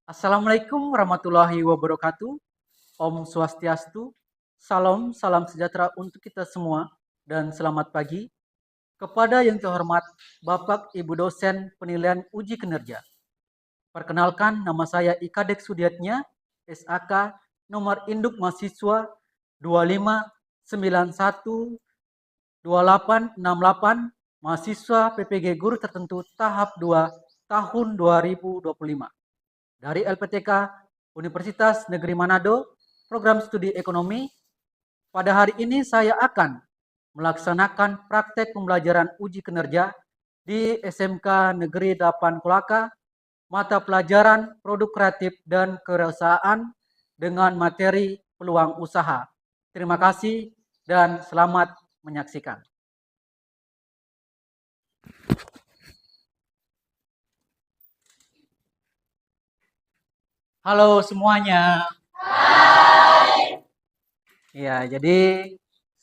Assalamualaikum warahmatullahi wabarakatuh. Om Swastiastu. Salam sejahtera untuk kita semua dan selamat pagi. Kepada yang terhormat Bapak Ibu dosen penilaian uji kinerja. Perkenalkan nama saya Ikadek Sudiatnya, SAK nomor induk mahasiswa 25912868, mahasiswa PPG Guru Tertentu tahap 2 tahun 2025. Dari LPTK Universitas Negeri Manado, program studi ekonomi. Pada hari ini saya akan melaksanakan praktek pembelajaran uji kinerja di SMK Negeri 8 Kolaka, mata pelajaran produk kreatif dan kewirausahaan dengan materi peluang usaha. Terima kasih dan selamat menyaksikan. Halo semuanya. Hai. Ya, jadi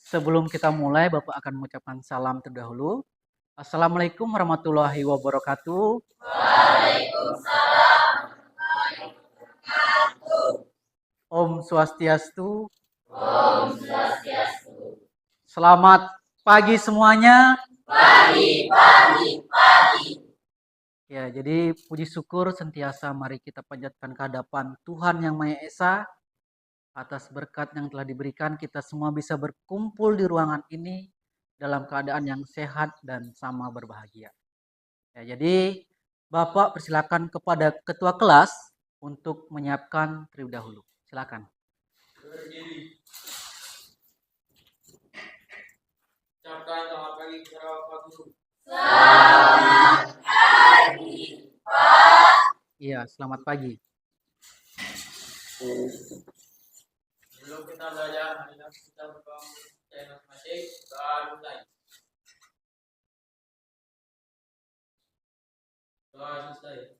sebelum kita mulai, Bapak akan mengucapkan salam terlebih dahulu. Assalamualaikum warahmatullahi wabarakatuh. Waalaikumsalam. Om Swastiastu. Om Swastiastu. Selamat pagi semuanya. Pagi. Ya, jadi puji syukur sentiasa mari kita panjatkan kehadapan Tuhan Yang Maha Esa atas berkat yang telah diberikan kita semua bisa berkumpul di ruangan ini dalam keadaan yang sehat dan sama berbahagia. Ya, jadi Bapak persilakan kepada ketua kelas untuk menyiapkan terlebih dahulu. Silakan. Berdiri. Ucapkan selamat pagi kepada Bapak Guru. Selamat pagi, Pak. Iya, selamat pagi. Sebelum kita belajar, kita berbangun secara masing-masing, doa mulai. Doa selesai.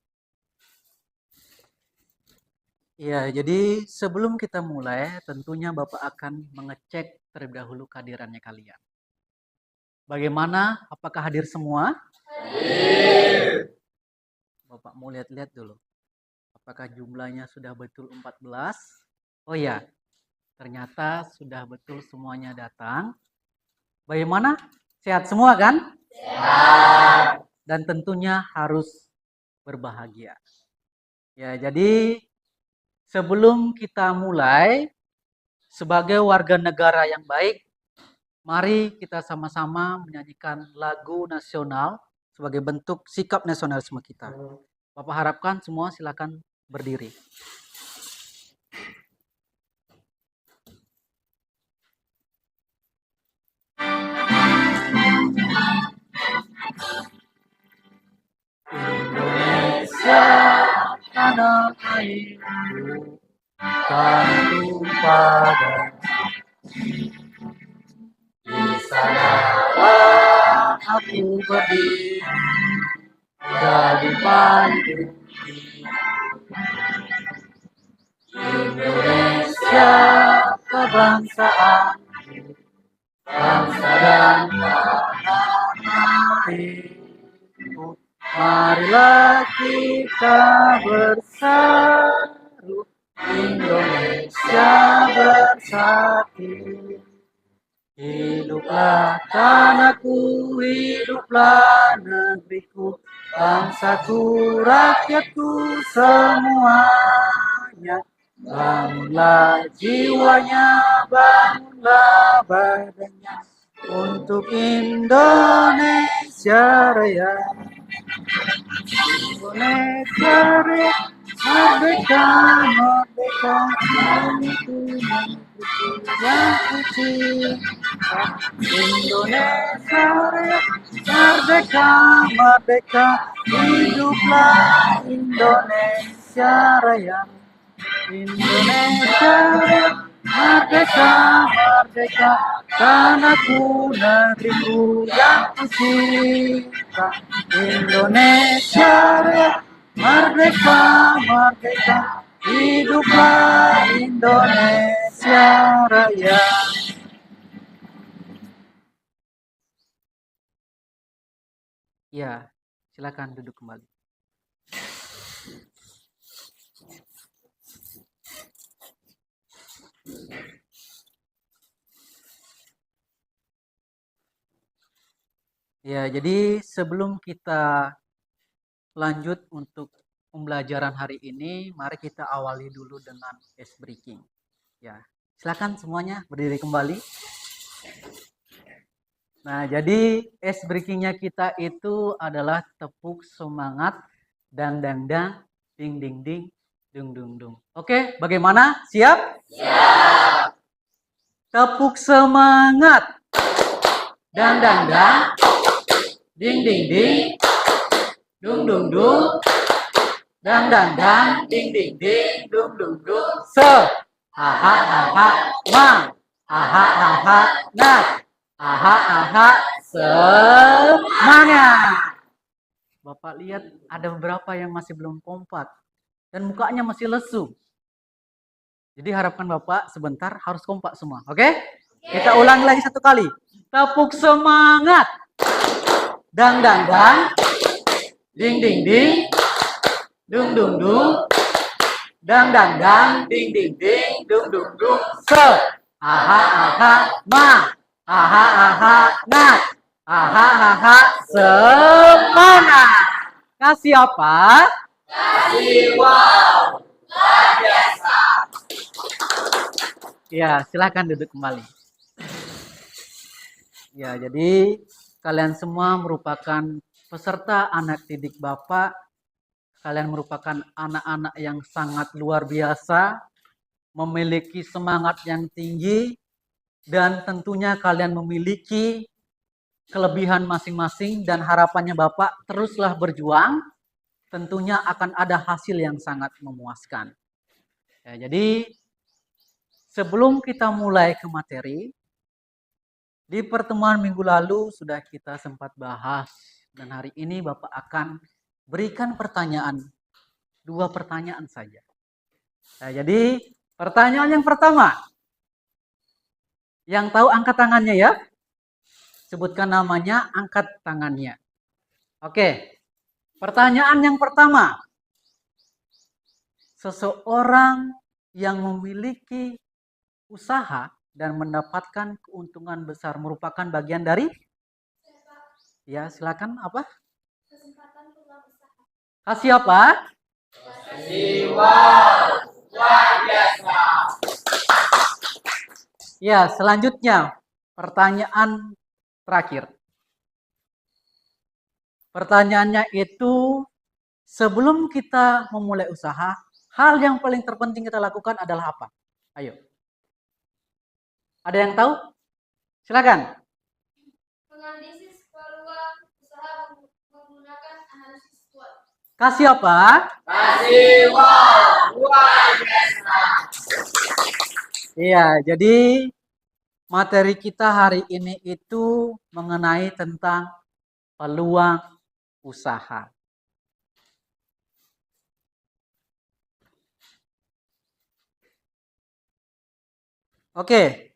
Iya, jadi sebelum kita mulai, tentunya Bapak akan mengecek terlebih dahulu kehadirannya kalian. Bagaimana? Apakah hadir semua? Hadir. Bapak mau lihat-lihat dulu. Apakah jumlahnya sudah betul 14? Oh ya, ternyata sudah betul semuanya datang. Bagaimana? Sehat semua kan? Sehat. Dan tentunya harus berbahagia. Ya, jadi sebelum kita mulai, sebagai warga negara yang baik, mari kita sama-sama menyanyikan lagu nasional sebagai bentuk sikap nasionalisme kita. Bapak harapkan semua silakan berdiri. Indonesia tanah airku kan tumpah darah. Di sanalah aku berdiri, jadi pandu. Indonesia kebangsaan, bangsa dan tanah airku. Marilah kita bersatu, Indonesia bersatu. Hiduplah tanahku, hiduplah negeriku, bangsaku, rakyatku semuanya. Bangunlah jiwanya, bangunlah badannya, untuk Indonesia Raya. Indonesia Raya, merdeka, merdeka, yang kucinta. Indonesia Raya, merdeka, merdeka, hiduplah Indonesia Raya. Indonesia Raya, merdeka, merdeka, tanahku, negeriku yang kucinta. Indonesia Raya, merdeka, merdeka, hiduplah Indonesia Raya. Ya, silakan duduk kembali. Ya, jadi sebelum kita lanjut untuk pembelajaran hari ini, mari kita awali dulu dengan ice breaking. Ya, silakan semuanya berdiri kembali. Nah, jadi ice breakingnya kita itu adalah tepuk semangat, dang dang dang, ding ding ding, dung dung dung. Oke, bagaimana? Siap? Siap. Tepuk semangat, dang dang dang, ding ding ding, dung dung dung, dang dang dang, ding ding ding, dung dung dung. Se, ha ha ha ha, mang, ha ha ha ha, nat, ha ha ha ha, semangat. Bapak lihat ada beberapa yang masih belum kompak dan mukanya masih lesu. Jadi harapkan Bapak sebentar harus kompak semua. Oke? Kita ulangi lagi satu kali. Tepuk semangat. Dang dang dang. Ding ding ding. Dung dung dung. Dang dang dang. Ding ding ding. Dung dung dung. Se. Aha aha ma. Aha aha na. Aha aha semangat. Kasih apa? Kasih wow. Luar biasa. Ya, silakan duduk kembali. Ya, jadi kalian semua merupakan peserta anak didik Bapak. Kalian merupakan anak-anak yang sangat luar biasa, memiliki semangat yang tinggi, dan tentunya kalian memiliki kelebihan masing-masing dan harapannya Bapak teruslah berjuang, tentunya akan ada hasil yang sangat memuaskan. Ya, jadi sebelum kita mulai ke materi, di pertemuan minggu lalu sudah kita sempat bahas dan hari ini Bapak akan berikan pertanyaan, 2 pertanyaan saja. Nah, jadi pertanyaan yang pertama, yang tahu angkat tangannya ya, sebutkan namanya, angkat tangannya. Oke, pertanyaan yang pertama, seseorang yang memiliki usaha dan mendapatkan keuntungan besar merupakan bagian dari? Ya, silakan apa? Kesempatan peluang usaha. Kasih apa? Kasih wow, luar biasa. Ya, selanjutnya pertanyaan terakhir. Pertanyaannya itu, sebelum kita memulai usaha, hal yang paling terpenting kita lakukan adalah apa? Ayo. Ada yang tahu? Silakan. Menganalisis peluang usaha menggunakan analisis SWOT. Kasih apa? Kasih wow, luar biasa. Iya, jadi materi kita hari ini itu mengenai tentang peluang usaha. Oke.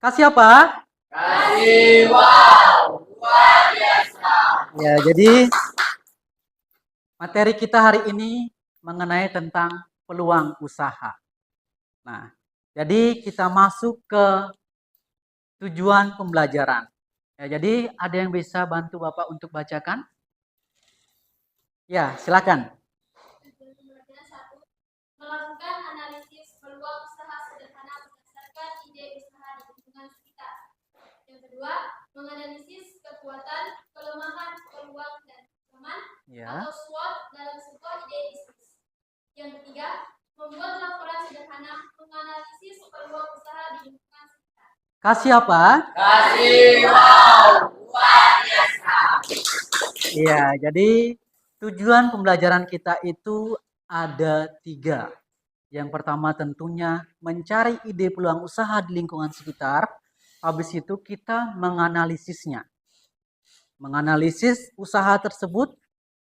Kasih apa? Kasih wow, luar biasa. Ya, jadi materi kita hari ini mengenai tentang peluang usaha. Nah, jadi kita masuk ke tujuan pembelajaran. Ya, jadi ada yang bisa bantu Bapak untuk bacakan? Ya, silakan. Melakukan analisis peluang usaha sederhana berdasarkan ide usaha di lingkungan sekitar. Yang kedua, menganalisis kekuatan, kelemahan, peluang, dan teman atau SWOT dalam sebuah ide bisnis. Yang ketiga, membuat laporan sederhana menganalisis peluang usaha di lingkungan sekitar. Kasih apa? Kasih wow, luar biasa. Iya, jadi tujuan pembelajaran kita itu ada 3. Yang pertama tentunya mencari ide peluang usaha di lingkungan sekitar. Habis itu kita menganalisisnya. Menganalisis usaha tersebut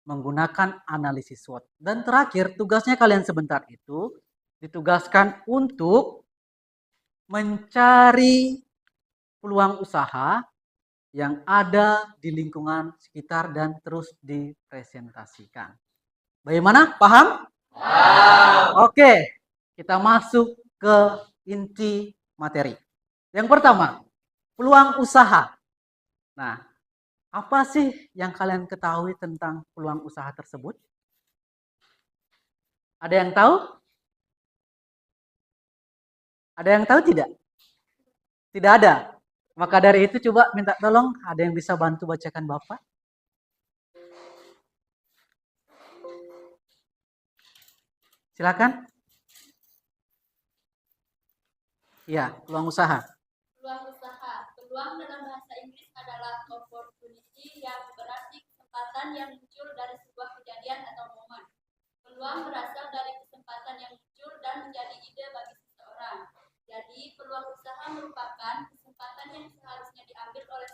menggunakan analisis SWOT. Dan terakhir, tugasnya kalian sebentar itu ditugaskan untuk mencari peluang usaha yang ada di lingkungan sekitar dan terus dipresentasikan. Bagaimana? Paham? Oke, kita masuk ke inti materi. Yang pertama, peluang usaha. Nah, Apa sih yang kalian ketahui tentang peluang usaha tersebut? Ada yang tahu? Ada yang tahu tidak? Tidak ada. Maka dari itu coba minta tolong, ada yang bisa bantu bacakan Bapak? Silakan. Ya, peluang usaha. Peluang usaha. Peluang dalam bahasa Inggris adalah opportunity, yang berarti kesempatan yang muncul dari sebuah kejadian atau momen. Peluang berasal dari kesempatan yang muncul dan menjadi ide bagi seseorang. Jadi, peluang usaha merupakan kesempatan yang seharusnya diambil oleh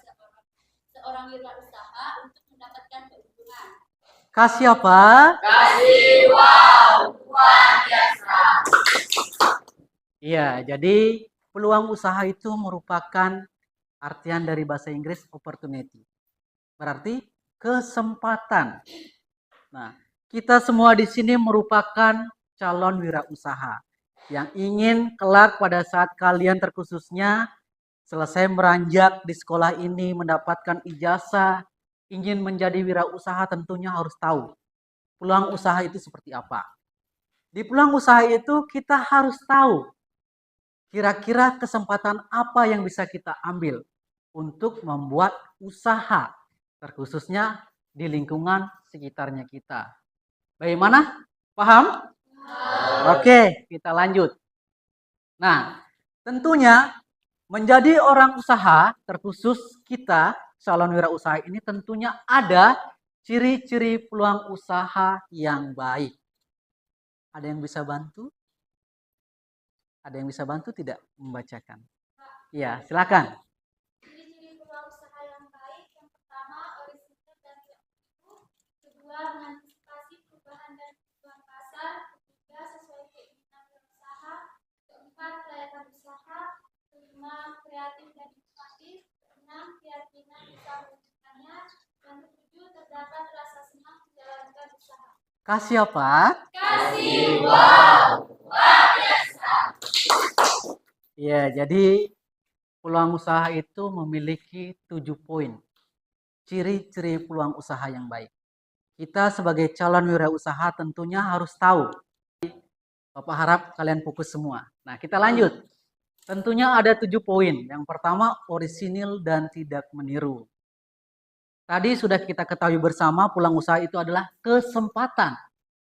seorang wirausaha untuk mendapatkan keuntungan. Kasih apa? Kasih wow, luar biasa. Iya, jadi peluang usaha itu merupakan artian dari bahasa Inggris opportunity. Berarti kesempatan. Nah, kita semua di sini merupakan calon wirausaha yang ingin kelak pada saat kalian terkhususnya selesai meranjak di sekolah ini mendapatkan ijazah, ingin menjadi wirausaha tentunya harus tahu peluang usaha itu seperti apa. Di peluang usaha itu kita harus tahu kira-kira kesempatan apa yang bisa kita ambil untuk membuat usaha, terkhususnya di lingkungan sekitarnya kita. Bagaimana? Paham? Oke, kita lanjut. Nah, tentunya menjadi orang usaha, terkhusus kita calon wirausaha ini tentunya ada ciri-ciri peluang usaha yang baik. Ada yang bisa bantu? Ada yang bisa bantu tidak membacakan? Ya, silakan. Ciri-ciri peluang usaha yang baik, yang pertama orisinil dan tidak meniru, kedua mengantisipasi perubahan dan kebutuhan pasar, ketiga sesuai keinginan berusaha, keempat kelayakan usaha, kelima kreatif dan inovatif, keenam keyakinan bisa mewujudkannya, dan ketujuh terdapat rasa senang menjalankan usaha. Kasih apa? Kasih wow, luar biasa. Ya, jadi peluang usaha itu memiliki 7 poin. Ciri-ciri peluang usaha yang baik. Kita sebagai calon wirausaha tentunya harus tahu. Bapak harap kalian fokus semua. Nah, kita lanjut. Tentunya ada 7 poin. Yang pertama, orisinil dan tidak meniru. Tadi sudah kita ketahui bersama peluang usaha itu adalah kesempatan.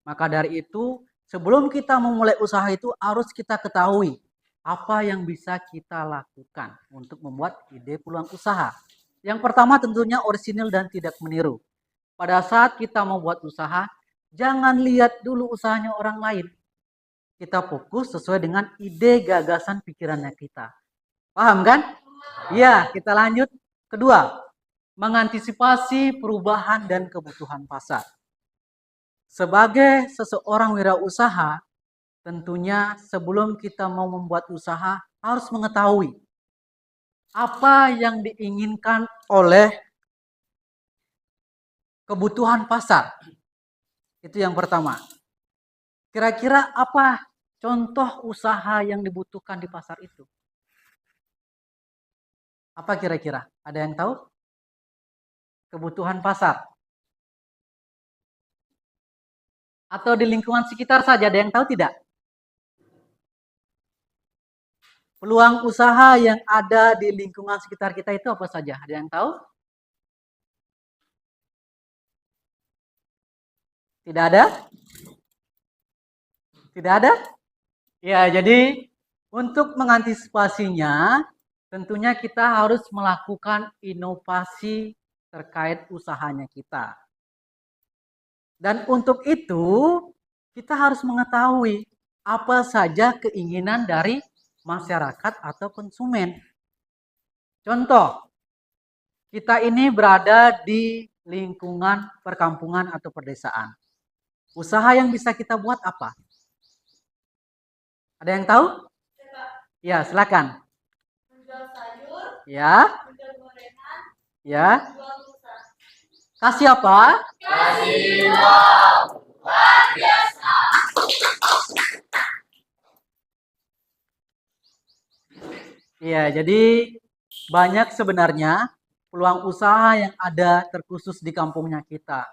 Maka dari itu, sebelum kita memulai usaha itu harus kita ketahui apa yang bisa kita lakukan untuk membuat ide peluang usaha. Yang pertama tentunya orisinil dan tidak meniru. Pada saat kita membuat usaha, jangan lihat dulu usahanya orang lain. Kita fokus sesuai dengan ide gagasan pikirannya kita. Paham kan? Iya, kita lanjut. Kedua, mengantisipasi perubahan dan kebutuhan pasar. Sebagai seseorang wirausaha, tentunya sebelum kita mau membuat usaha harus mengetahui apa yang diinginkan oleh kebutuhan pasar. Itu yang pertama. Kira-kira apa contoh usaha yang dibutuhkan di pasar itu? Apa kira-kira? Ada yang tahu? Kebutuhan pasar. Atau di lingkungan sekitar saja, ada yang tahu tidak? Peluang usaha yang ada di lingkungan sekitar kita itu apa saja? Ada yang tahu? Tidak ada? Tidak ada? Ya, jadi untuk mengantisipasinya, tentunya kita harus melakukan inovasi terkait usahanya kita. Dan untuk itu, kita harus mengetahui apa saja keinginan dari masyarakat atau konsumen. Contoh, kita ini berada di lingkungan perkampungan atau perdesaan. Usaha yang bisa kita buat apa? Ada yang tahu? Ya, silakan. Menjual sayur, Ya, menjual gorengan, ya. menjual pulsa. Kasih apa? Kasih wow, luar biasa. Iya, jadi banyak sebenarnya peluang usaha yang ada terkhusus di kampungnya kita.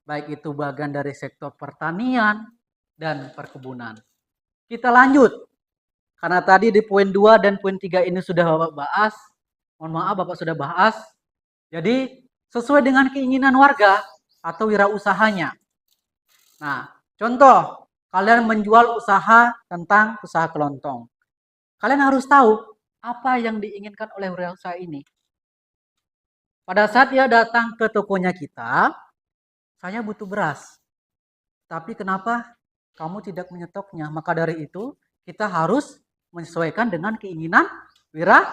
Baik itu bagian dari sektor pertanian dan perkebunan. Kita lanjut. Karena tadi di poin 2 dan poin 3 ini sudah Bapak bahas. Mohon maaf Bapak sudah bahas. Jadi sesuai dengan keinginan warga atau wirausahanya. Nah, contoh, kalian menjual usaha tentang usaha kelontong. Kalian harus tahu apa yang diinginkan oleh wirausaha ini. Pada saat dia datang ke tokonya kita, saya butuh beras. Tapi kenapa kamu tidak menyetoknya? Maka dari itu, kita harus menyesuaikan dengan keinginan wira.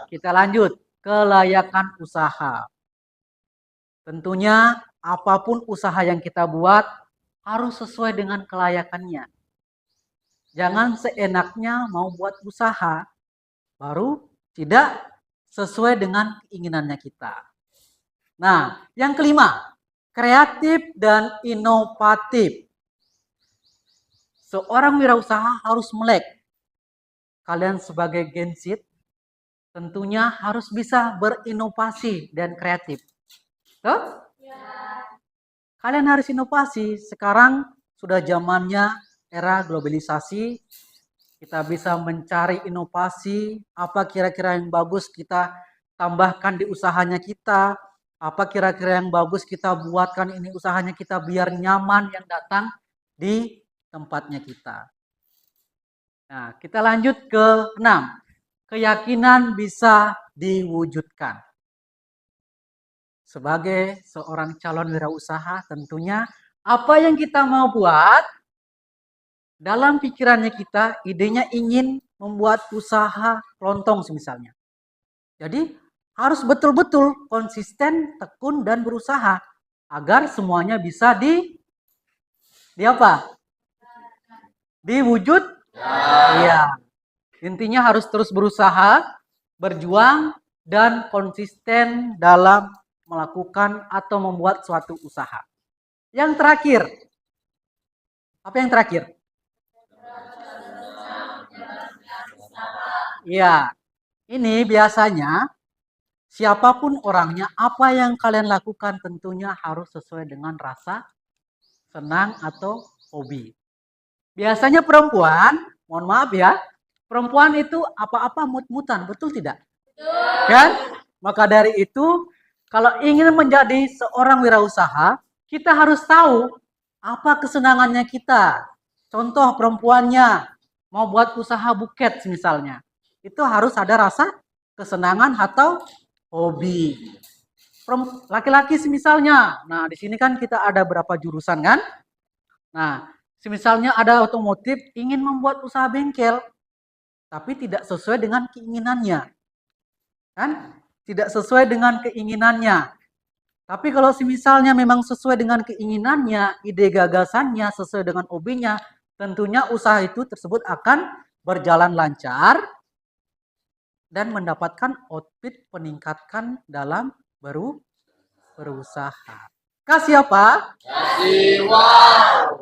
Kita lanjut, kelayakan usaha. Tentunya apapun usaha yang kita buat harus sesuai dengan kelayakannya. Jangan seenaknya mau buat usaha, baru tidak sesuai dengan keinginannya kita. Nah, yang kelima, kreatif dan inovatif. Seorang wirausaha harus melek. Kalian sebagai Gen Z tentunya harus bisa berinovasi dan kreatif. Tuh? Kalian harus inovasi. Sekarang sudah zamannya era globalisasi. Kita bisa mencari inovasi, apa kira-kira yang bagus kita tambahkan di usahanya kita, apa kira-kira yang bagus kita buatkan ini usahanya kita biar nyaman yang datang di tempatnya kita. Nah, kita lanjut ke 6. Keyakinan bisa diwujudkan. Sebagai seorang calon wirausaha tentunya apa yang kita mau buat dalam pikirannya kita, idenya ingin membuat usaha kelontong misalnya. Jadi harus betul-betul konsisten, tekun dan berusaha agar semuanya bisa di apa? Diwujud. Iya. Intinya harus terus berusaha, berjuang dan konsisten dalam melakukan atau membuat suatu usaha. Yang terakhir. Apa yang terakhir? Iya. Ini biasanya siapapun orangnya, apa yang kalian lakukan tentunya harus sesuai dengan rasa senang atau hobi. Biasanya perempuan, mohon maaf ya, perempuan itu apa-apa mut-mutan, betul tidak? Betul. Kan? Maka dari itu, kalau ingin menjadi seorang wirausaha, kita harus tahu apa kesenangannya kita. Contoh perempuannya mau buat usaha buket misalnya, itu harus ada rasa kesenangan atau hobi. Laki-laki misalnya, nah di sini kan kita ada berapa jurusan kan? Nah, misalnya ada otomotif ingin membuat usaha bengkel, tapi tidak sesuai dengan keinginannya. Kan? Tidak sesuai dengan keinginannya. Tapi kalau misalnya memang sesuai dengan keinginannya, ide gagasannya sesuai dengan hobinya, tentunya usaha itu tersebut akan berjalan lancar dan mendapatkan output peningkatkan dalam berusaha. Kasih apa? Kasih wow.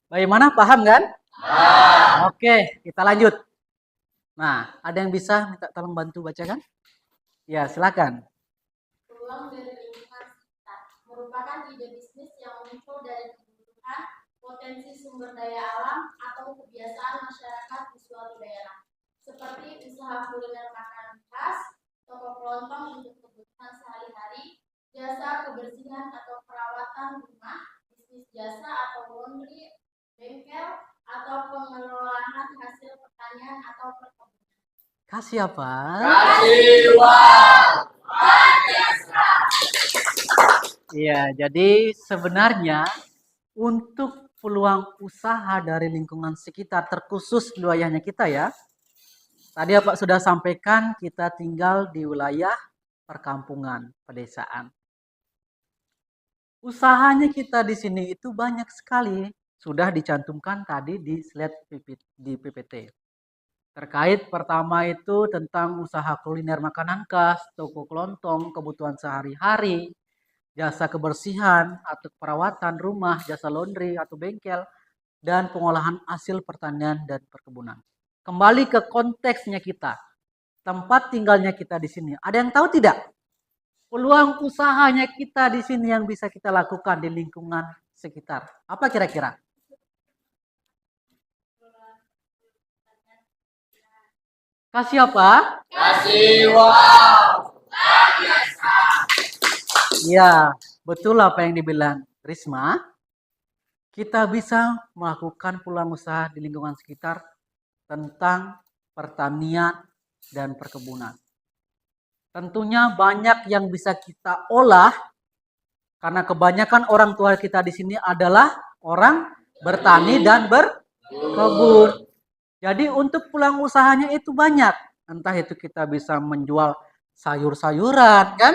Bagaimana? Paham kan? Oke, kita lanjut. Nah, ada yang bisa minta tolong bantu bacakan? Ya, silakan. Peluang dari lingkungan sekitar merupakan ide bisnis yang muncul dari kebutuhan, potensi sumber daya alam, atau kebiasaan masyarakat di suatu daerah, seperti usaha kuliner makanan khas, toko kelontong untuk kebutuhan sehari-hari, jasa kebersihan atau perawatan rumah, bisnis jasa atau laundry, bengkel, atau pengelolaan hasil pertanian atau perkebunan. Kasih apa? Kasih wow. Iya, jadi sebenarnya untuk peluang usaha dari lingkungan sekitar terkhusus wilayahnya kita ya. Tadi Pak sudah sampaikan kita tinggal di wilayah perkampungan, pedesaan. Usahanya kita di sini itu banyak sekali, sudah dicantumkan tadi di slide di PPT. Terkait pertama itu tentang usaha kuliner makanan khas, toko kelontong, kebutuhan sehari-hari, jasa kebersihan atau perawatan rumah, jasa laundry atau bengkel, dan pengolahan hasil pertanian dan perkebunan. Kembali ke konteksnya kita. tempat tinggalnya kita di sini. Ada yang tahu tidak? Peluang usahanya kita di sini yang bisa kita lakukan di lingkungan sekitar. Apa kira-kira? Kasih apa? Kasih uang. Ya, betul apa yang dibilang Risma. Kita bisa melakukan peluang usaha di lingkungan sekitar tentang pertanian dan perkebunan. Tentunya banyak yang bisa kita olah karena kebanyakan orang tua kita di sini adalah orang bertani dan berkebun. Jadi untuk peluang usahanya itu banyak. Entah itu kita bisa menjual sayur-sayuran kan?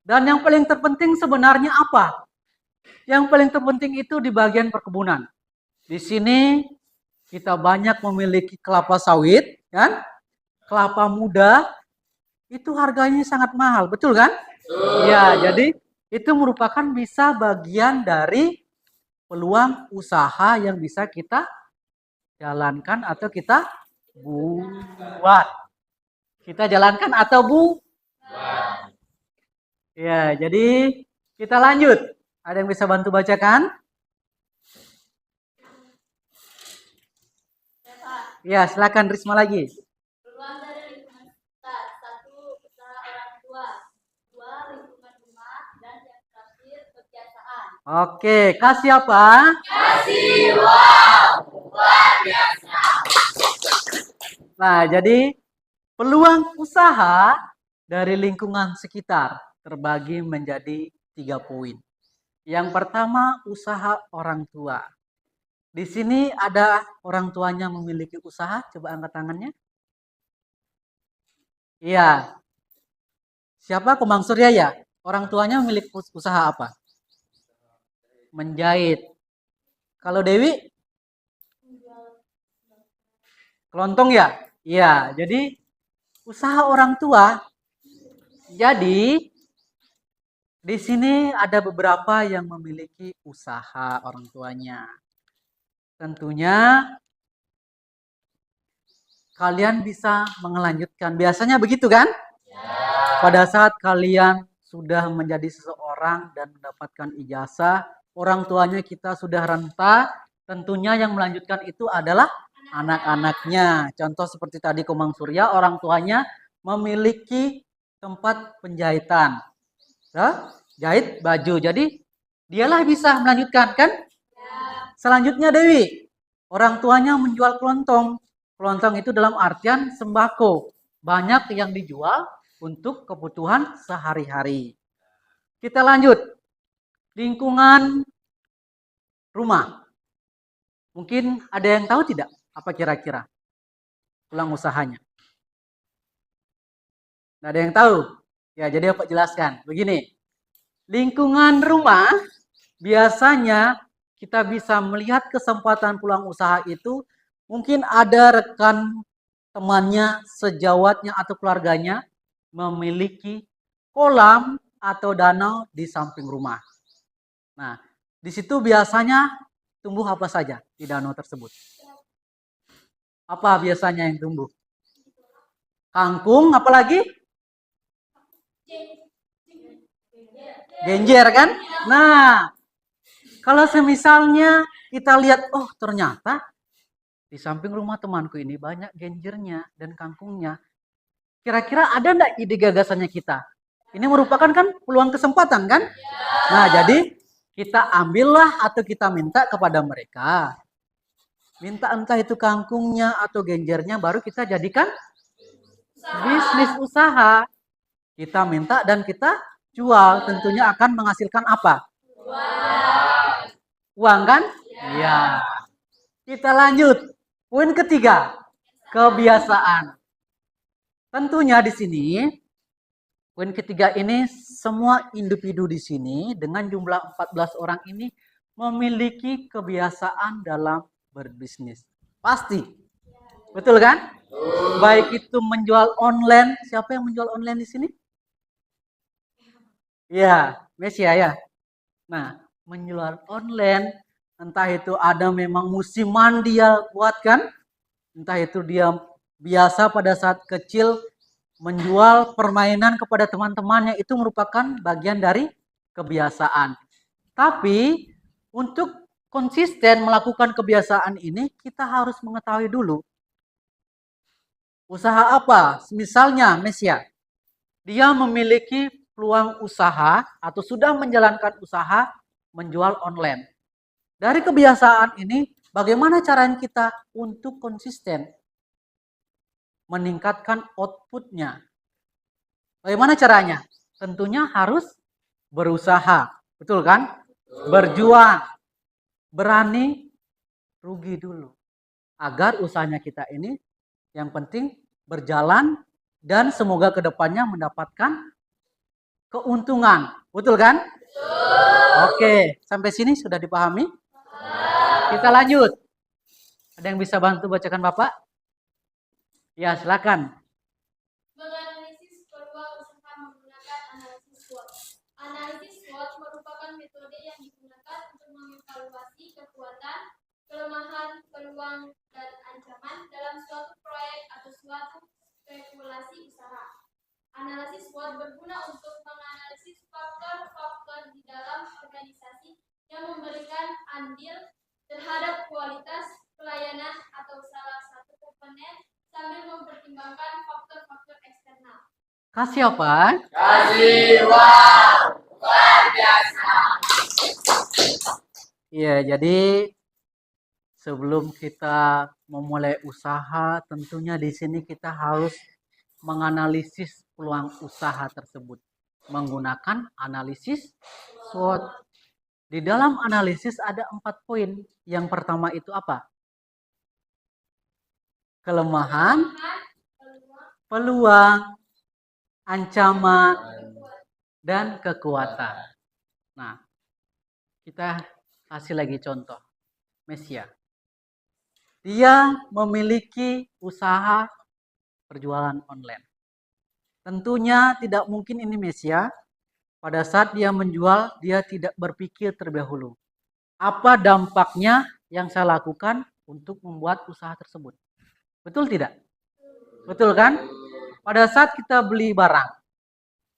Dan yang paling terpenting sebenarnya apa? Yang paling terpenting itu di bagian perkebunan. Di sini kita banyak memiliki kelapa sawit kan? Kelapa muda itu harganya sangat mahal, betul kan? Ya, jadi itu merupakan bisa bagian dari peluang usaha yang bisa kita jalankan atau kita buat. Kita jalankan atau buat. Ya, jadi kita lanjut. Ada yang bisa bantu bacakan? Ya, silakan Risma lagi. Peluang dari lingkungan sekitar. 1. Usaha orang tua. 2. Lingkungan rumah. Dan yang terakhir, kebiasaan. Oke, kasih apa? Kasih uang. Luar biasa. Nah, jadi peluang usaha dari lingkungan sekitar terbagi menjadi 3 poin. Yang pertama, usaha orang tua. Di sini ada orang tuanya memiliki usaha, coba angkat tangannya. Iya. Siapa? Komang Surya ya? Orang tuanya memiliki usaha apa? Menjahit. Kalau Dewi? Kelontong ya? Iya, jadi usaha orang tua. Jadi di sini ada beberapa yang memiliki usaha orang tuanya. Tentunya kalian bisa melanjutkan. Biasanya begitu kan? Pada saat kalian sudah menjadi seseorang dan mendapatkan ijazah, orang tuanya kita sudah renta, tentunya yang melanjutkan itu adalah anak-anaknya. Contoh seperti tadi Komang Surya, orang tuanya memiliki tempat penjahitan. Jahit baju. Jadi dialah bisa melanjutkan kan? Selanjutnya Dewi, orang tuanya menjual kelontong. Kelontong itu dalam artian sembako. Banyak yang dijual untuk kebutuhan sehari-hari. Kita lanjut. Lingkungan rumah. Mungkin ada yang tahu tidak? Apa kira-kira peluang usahanya? Tidak ada yang tahu? Ya, jadi Bapak jelaskan. Begini, lingkungan rumah biasanya kita bisa melihat kesempatan peluang usaha itu mungkin ada rekan temannya, sejawatnya atau keluarganya memiliki kolam atau danau di samping rumah. Nah, di situ biasanya tumbuh apa saja di danau tersebut? Apa biasanya yang tumbuh? Kangkung, apalagi? Genjer kan? Nah, kalau semisalnya kita lihat, oh ternyata di samping rumah temanku ini banyak genjernya dan kangkungnya. Kira-kira ada enggak ide gagasannya kita? Ini merupakan kan peluang kesempatan kan? Nah, jadi kita ambillah atau kita minta kepada mereka. Minta entah itu kangkungnya atau genjernya baru kita jadikan bisnis usaha. Kita minta dan kita jual. Tentunya akan menghasilkan apa? Uang kan? Iya. Kita lanjut. Poin ketiga, kebiasaan. Tentunya di sini, poin ketiga ini semua individu di sini dengan jumlah 14 orang ini memiliki kebiasaan dalam berbisnis. Pasti. Betul kan? Baik itu menjual online. Siapa yang menjual online di sini? Ya, Mesia ya. Nah, menjual online, entah itu ada memang musiman dia buat kan, entah itu dia biasa pada saat kecil menjual permainan kepada teman-temannya, itu merupakan bagian dari kebiasaan. Tapi untuk konsisten melakukan kebiasaan ini, kita harus mengetahui dulu usaha apa. Misalnya Mesia, dia memiliki peluang usaha atau sudah menjalankan usaha menjual online. Dari kebiasaan ini, bagaimana caranya kita untuk konsisten meningkatkan outputnya? Bagaimana caranya? Tentunya harus berusaha, betul kan? Berjuang, berani rugi dulu. Agar usahanya kita ini yang penting berjalan dan semoga kedepannya mendapatkan keuntungan. Betul kan? Oke, sampai sini sudah dipahami? Kita lanjut. Ada yang bisa bantu bacakan Bapak? Ya, silakan. Menganalisis peluang usaha menggunakan analisis SWOT. Analisis SWOT merupakan metode yang digunakan untuk mengevaluasi kekuatan, kelemahan, peluang, dan ancaman dalam suatu proyek atau suatu spekulasi usaha. Analisis SWOT berguna untuk menganalisis faktor-faktor di dalam organisasi yang memberikan andil terhadap kualitas pelayanan atau salah satu komponen sambil mempertimbangkan faktor-faktor eksternal. Kasih apa? Kasih wow. Luar biasa. Iya, jadi sebelum kita memulai usaha, tentunya di sini kita harus menganalisis peluang usaha tersebut menggunakan analisis SWOT. Di dalam analisis ada 4 poin. Yang pertama itu apa? Kelemahan, peluang, ancaman, dan kekuatan. Nah, kita kasih lagi contoh. Mesia. Dia memiliki usaha perjualan online. Tentunya tidak mungkin ini Mesia. Pada saat dia menjual, dia tidak berpikir terlebih dahulu. Apa dampaknya yang saya lakukan untuk membuat usaha tersebut? Betul tidak? Betul kan? Pada saat kita beli barang,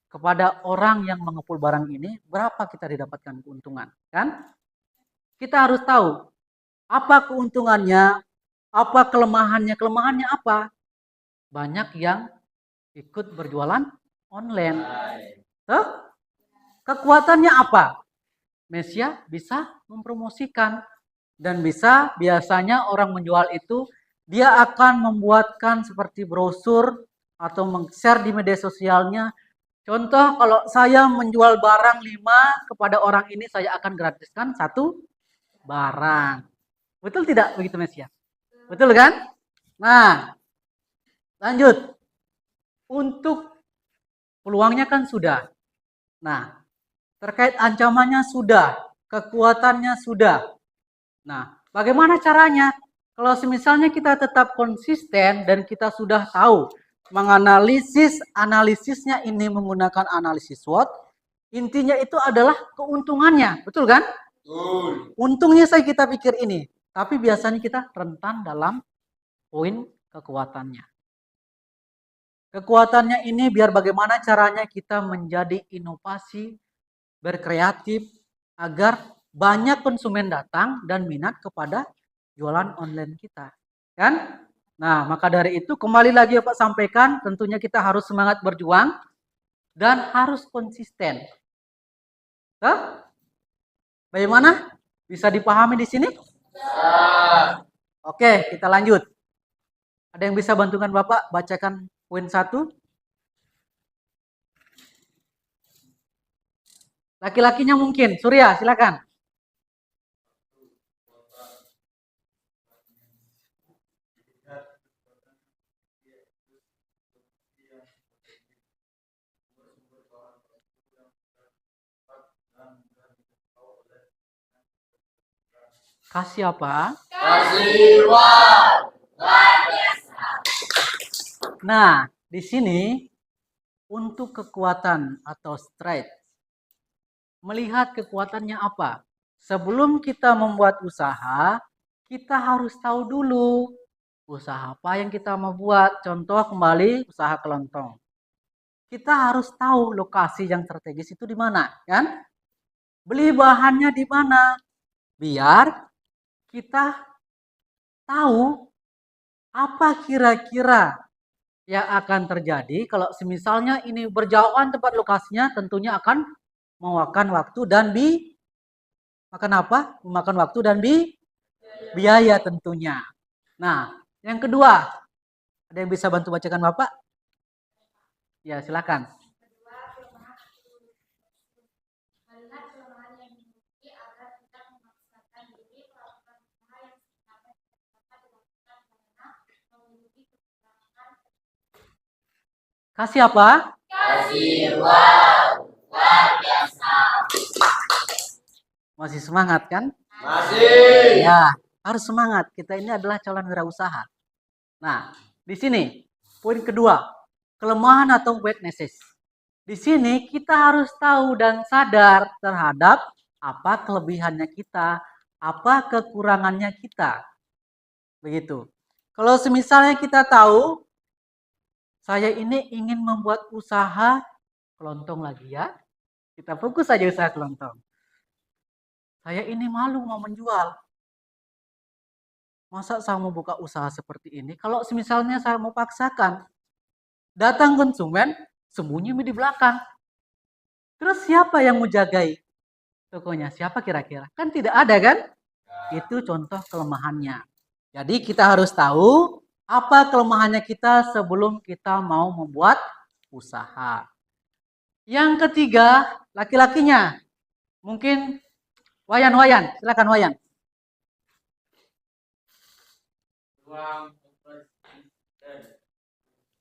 kepada orang yang mengepul barang ini, berapa kita didapatkan keuntungan? Kan? Kita harus tahu, apa keuntungannya, apa kelemahannya. Kelemahannya apa? Banyak yang ikut berjualan online. Tuh? Kekuatannya apa? Mesia bisa mempromosikan dan bisa biasanya orang menjual itu dia akan membuatkan seperti brosur atau meng-share di media sosialnya. Contoh kalau saya menjual barang 5 kepada orang ini saya akan gratiskan 1 barang. Betul tidak begitu Mesia? Betul kan? Nah, lanjut. Untuk peluangnya kan sudah. Nah, terkait ancamannya sudah, kekuatannya sudah. Nah, bagaimana caranya? Kalau misalnya kita tetap konsisten dan kita sudah tahu analisisnya ini menggunakan analisis SWOT, intinya itu adalah keuntungannya, betul kan? Untungnya kita pikir ini, tapi biasanya kita rentan dalam poin kekuatannya. Kekuatannya ini biar bagaimana caranya kita menjadi inovasi, berkreatif agar banyak konsumen datang dan minat kepada jualan online kita, kan? Nah, maka dari itu kembali lagi Pak sampaikan, tentunya kita harus semangat berjuang dan harus konsisten. Bagaimana? Bisa dipahami di sini? Oke, kita lanjut. Ada yang bisa bantukan Bapak bacakan poin 1? Laki-lakinya mungkin. Surya, silakan. Kasih apa? Kasih wow. Luar biasa. Nah, di sini untuk kekuatan atau strength. Melihat kekuatannya apa? Sebelum kita membuat usaha, kita harus tahu dulu Usaha apa yang kita mau buat? Contoh kembali usaha kelontong. Kita harus tahu lokasi yang strategis itu di mana, kan? Beli bahannya di mana? Biar kita tahu apa kira-kira yang akan terjadi kalau semisalnya ini berjauhan tempat lokasinya, tentunya akan memakan waktu dan makan apa? Memakan waktu dan biaya tentunya. Nah, yang kedua, ada yang bisa bantu bacakan Bapak? Ya, silakan. Kedua, melihat kelemahan yang dimiliki agar tidak memaksakan diri melakukan usaha yang sebenarnya tidak dapat dilakukan karena memiliki kekurangan. Kasih apa? Kasih wow. Luar biasa. Masih semangat kan? Masih. Ya, harus semangat. Kita ini adalah calon wirausaha. Nah, di sini poin kedua, kelemahan atau weaknesses. Di sini kita harus tahu dan sadar terhadap apa kelebihannya kita, apa kekurangannya kita. Begitu. Kalau semisalnya kita tahu, saya ini ingin membuat usaha kelontong lagi ya. Kita fokus saja usaha kelontong. Saya ini malu mau menjual. Masa saya mau buka usaha seperti ini? Kalau misalnya saya mau paksakan, datang konsumen, sembunyi di belakang. Terus siapa yang mau jagai tokonya? Siapa kira-kira? Kan tidak ada kan? Itu contoh kelemahannya. Jadi kita harus tahu apa kelemahannya kita sebelum kita mau membuat usaha. Yang ketiga, laki-lakinya. Mungkin Wayan, silakan Wayan. Ruang operasi dan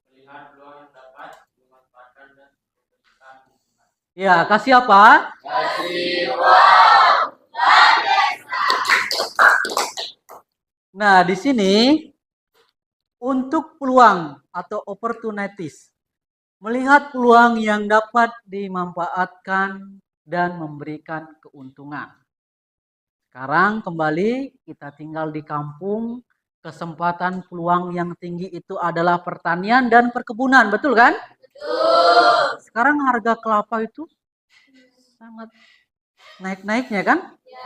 melihat peluang yang dapat dimanfaatkan dan memberikan hubungan. Ya, kasih apa? Kasih wow. Luar biasa. Nah, di sini untuk peluang atau opportunities, melihat peluang yang dapat dimanfaatkan dan memberikan keuntungan. Sekarang kembali kita tinggal di kampung, kesempatan peluang yang tinggi itu adalah pertanian dan perkebunan, betul kan? Betul. Sekarang harga kelapa itu sangat naik-naiknya kan?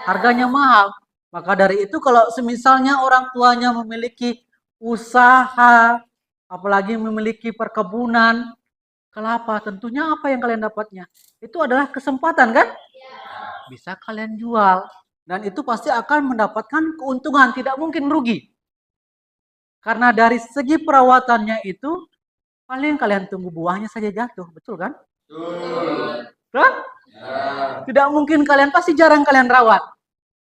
Harganya mahal. Maka dari itu kalau semisalnya orang tuanya memiliki usaha, apalagi memiliki perkebunan kelapa, tentunya apa yang kalian dapatnya? Itu adalah kesempatan kan? Bisa kalian jual. Dan itu pasti akan mendapatkan keuntungan, tidak mungkin merugi. Karena dari segi perawatannya itu, paling kalian tunggu buahnya saja jatuh, betul kan? Betul. Betul? Ya. Tidak mungkin kalian, pasti jarang kalian rawat.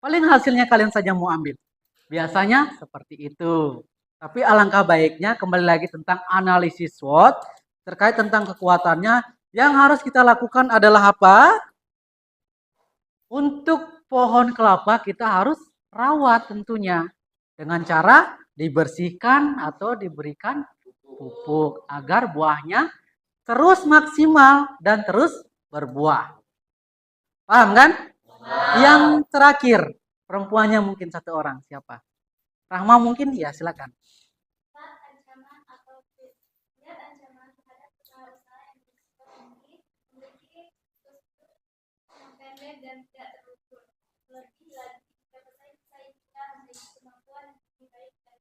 Paling hasilnya kalian saja mau ambil. Biasanya seperti itu. Tapi alangkah baiknya kembali lagi tentang analisis SWOT terkait tentang kekuatannya. Yang harus kita lakukan adalah apa? Untuk pohon kelapa kita harus rawat tentunya. Dengan cara dibersihkan atau diberikan pupuk agar buahnya terus maksimal dan terus berbuah. Paham kan? Yang terakhir, perempuannya mungkin satu orang. Siapa? Rahma mungkin? Ya, silakan. Lihat ancaman atau lihat ancaman terhadap usaha-usaha yang berisiko tinggi, memiliki struktur yang pendek dan tidak terukur. Lebih lagi, jika bersaing kita memiliki kemampuan yang lebih baik dari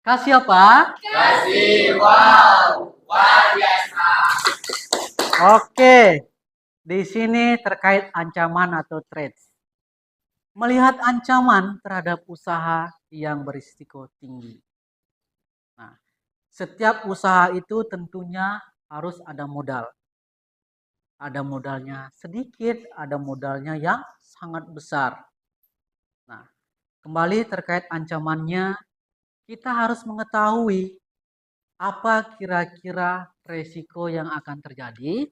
Kasih apa? Kasih wow. Luar biasa. Oke. Di sini terkait ancaman atau threats. Melihat ancaman terhadap usaha yang berisiko tinggi. Nah, setiap usaha itu tentunya harus ada modal. Ada modalnya sedikit, ada modalnya yang sangat besar. Nah, kembali terkait ancamannya, kita harus mengetahui apa kira-kira resiko yang akan terjadi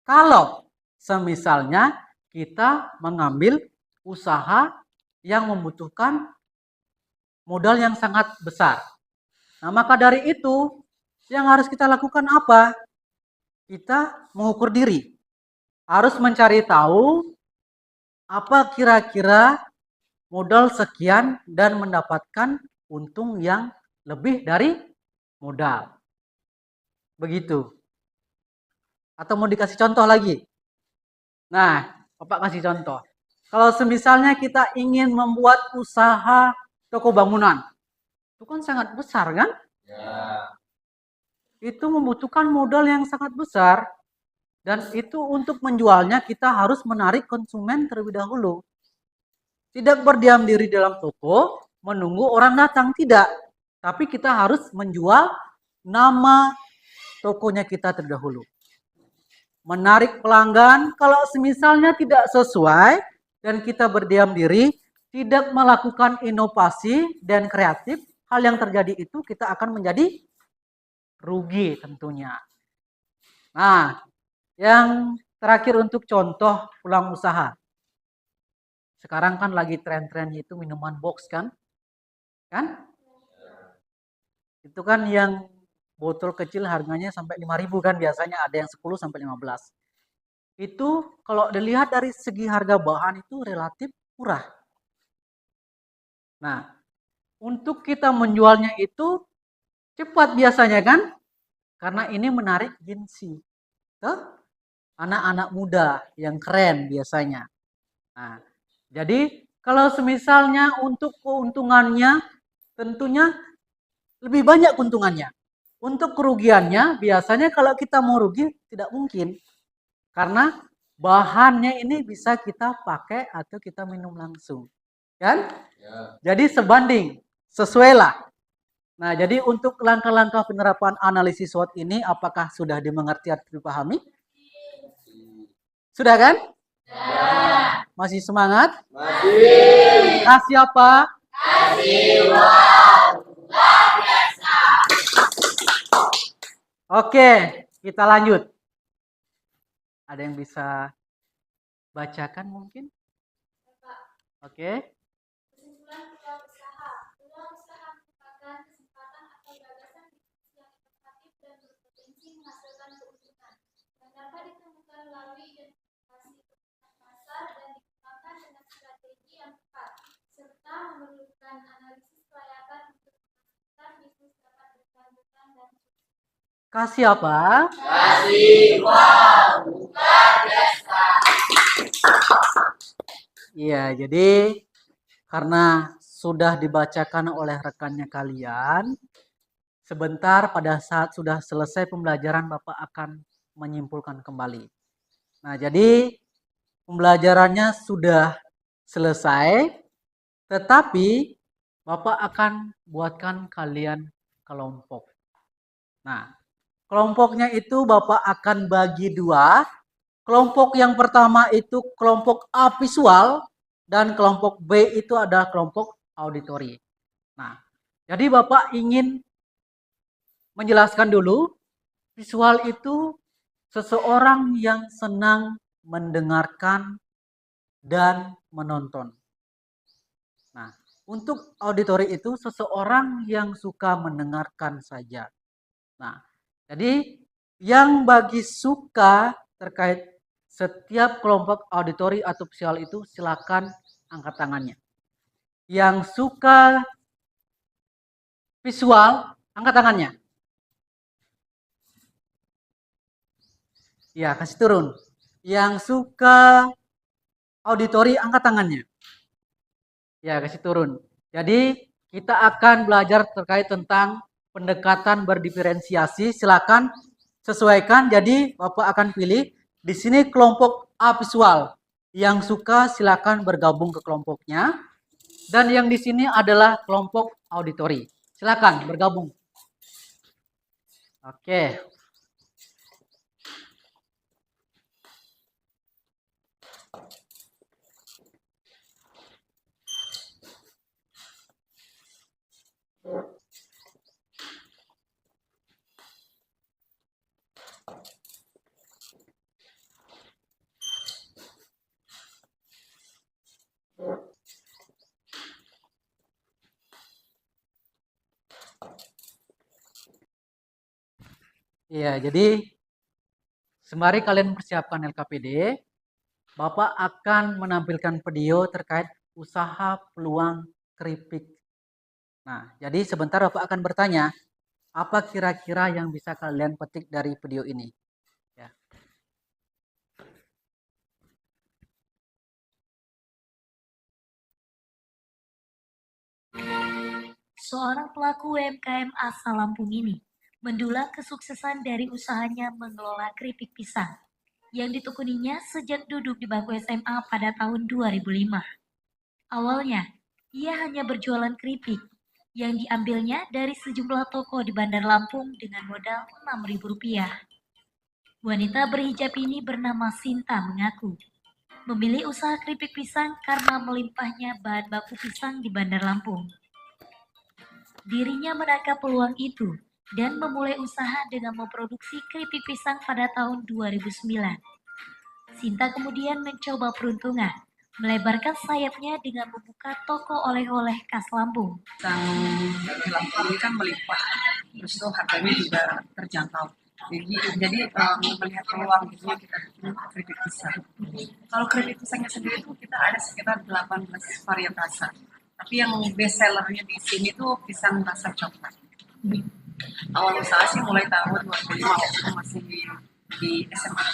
kalau semisalnya kita mengambil usaha yang membutuhkan modal yang sangat besar. Nah, maka dari itu yang harus kita lakukan apa? Kita mengukur diri. Harus mencari tahu apa kira-kira modal sekian dan mendapatkan untung yang lebih dari modal. Begitu. Atau mau dikasih contoh lagi? Nah, Bapak kasih contoh. Kalau semisalnya kita ingin membuat usaha toko bangunan, itu kan sangat besar kan? Ya. Itu membutuhkan modal yang sangat besar. Dan itu untuk menjualnya kita harus menarik konsumen terlebih dahulu. Tidak berdiam diri dalam toko, menunggu orang datang, tidak. Tapi kita harus menjual nama tokonya kita terlebih dahulu. Menarik pelanggan, kalau semisalnya tidak sesuai dan kita berdiam diri, tidak melakukan inovasi dan kreatif, hal yang terjadi itu kita akan menjadi rugi tentunya. Nah, yang terakhir untuk contoh peluang usaha. Sekarang kan lagi tren-trennya itu minuman box kan? Kan? Itu kan yang botol kecil harganya sampai 5.000 kan, biasanya ada yang 10 sampai 15. Itu kalau dilihat dari segi harga bahan itu relatif murah. Nah, untuk kita menjualnya itu cepat biasanya kan? Karena ini menarik gengsi ke anak-anak muda yang keren biasanya. Nah, jadi kalau semisalnya untuk keuntungannya tentunya lebih banyak keuntungannya. Untuk kerugiannya biasanya kalau kita mau rugi tidak mungkin. Karena bahannya ini bisa kita pakai atau kita minum langsung. Kan? Ya. Jadi sebanding, sesuailah. Nah, jadi untuk langkah-langkah penerapan analisis SWOT ini apakah sudah dimengerti atau dipahami? Sudah kan? Ya. Masih semangat? Masih. Kasih apa? Kasih wow. Luar biasa. Oke, kita lanjut. Ada yang bisa bacakan mungkin? Oke. Kesimpulan peluang usaha. Peluang usaha merupakan kesempatan atau gagasan bisnis yang inovatif dan berpotensi menghasilkan keuntungan yang dapat ditemukan melalui identifikasi kebutuhan pasar dan dikembangkan dengan strategi yang tepat, serta memerlukan analisis kelayakan untuk memastikan bisnis dapat berkelanjutan dan sukses. Kasih apa? Kasih wow. Luar biasa. Iya, jadi karena sudah dibacakan oleh rekannya kalian, sebentar pada saat sudah selesai pembelajaran Bapak akan menyimpulkan kembali. Nah, jadi pembelajarannya sudah selesai, tetapi Bapak akan buatkan kalian kelompok. Nah, kelompoknya itu Bapak akan bagi dua. Kelompok yang pertama itu kelompok A visual dan kelompok B itu adalah kelompok auditori. Nah, jadi Bapak ingin menjelaskan dulu, visual itu seseorang yang senang mendengarkan dan menonton. Nah, untuk auditori itu seseorang yang suka mendengarkan saja. Nah, jadi yang bagi suka terkait setiap kelompok auditori atau visual itu silakan angkat tangannya. Yang suka visual, angkat tangannya. Ya, kasih turun. Yang suka auditori, angkat tangannya. Ya, kasih turun. Jadi kita akan belajar terkait tentang pendekatan berdiferensiasi. Silakan sesuaikan. Jadi Bapak akan pilih di sini kelompok A visual. Yang suka silakan bergabung ke kelompoknya. Dan yang di sini adalah kelompok auditori. Silakan bergabung. Oke. Iya, jadi sembari kalian persiapkan LKPD, Bapak akan menampilkan video terkait usaha peluang keripik Nah, jadi sebentar Bapak akan bertanya, apa kira-kira yang bisa kalian petik dari video ini? Ya. Seorang pelaku UMKM asal Lampung ini mendulang kesuksesan dari usahanya mengelola keripik pisang yang ditekuninya sejak duduk di bangku SMA pada tahun 2005. Awalnya, ia hanya berjualan keripik yang diambilnya dari sejumlah toko di Bandar Lampung dengan modal Rp6.000. Wanita berhijab ini bernama Sinta mengaku memilih usaha keripik pisang karena melimpahnya bahan baku pisang di Bandar Lampung. Dirinya menangkap peluang itu dan memulai usaha dengan memproduksi keripik pisang pada tahun 2009. Sinta kemudian mencoba peruntungan, melebarkan sayapnya dengan membuka toko oleh-oleh khas Lampung. Pisang di Lampung ini kan melimpah, terus itu harganya juga terjangkau. Jadi melihat peluang gitu kita bikin keripik pisang. Kalau keripik pisangnya sendiri itu kita ada sekitar 18 varian rasa. Tapi yang best sellernya di sini tuh pisang rasa coklat. Awal usaha sih mulai tahun 2005 waktu masih di SMA.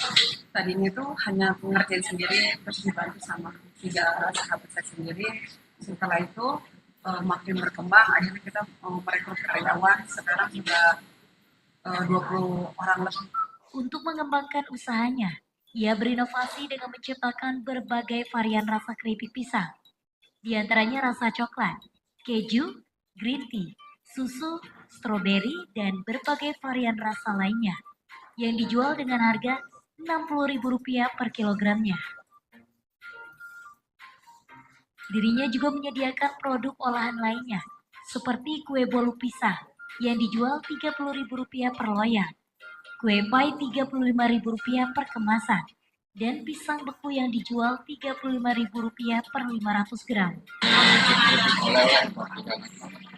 Tadinya tuh hanya ngerjain sendiri, terus dibantu sama 3 sahabat saya sendiri. Setelah itu makin berkembang, akhirnya kita merekrut karyawan. Sekarang sudah 20 orang lebih. Untuk mengembangkan usahanya, ia berinovasi dengan menciptakan berbagai varian rasa keripik pisang. Di antaranya rasa coklat, keju, green tea, susu, stroberi, dan berbagai varian rasa lainnya yang dijual dengan harga Rp60.000 per kilogramnya. Dirinya juga menyediakan produk olahan lainnya, seperti kue bolu pisang yang dijual Rp30.000 per loyang, kue pie Rp35.000 per kemasan, dan pisang beku yang dijual Rp35.000 per 500 gram.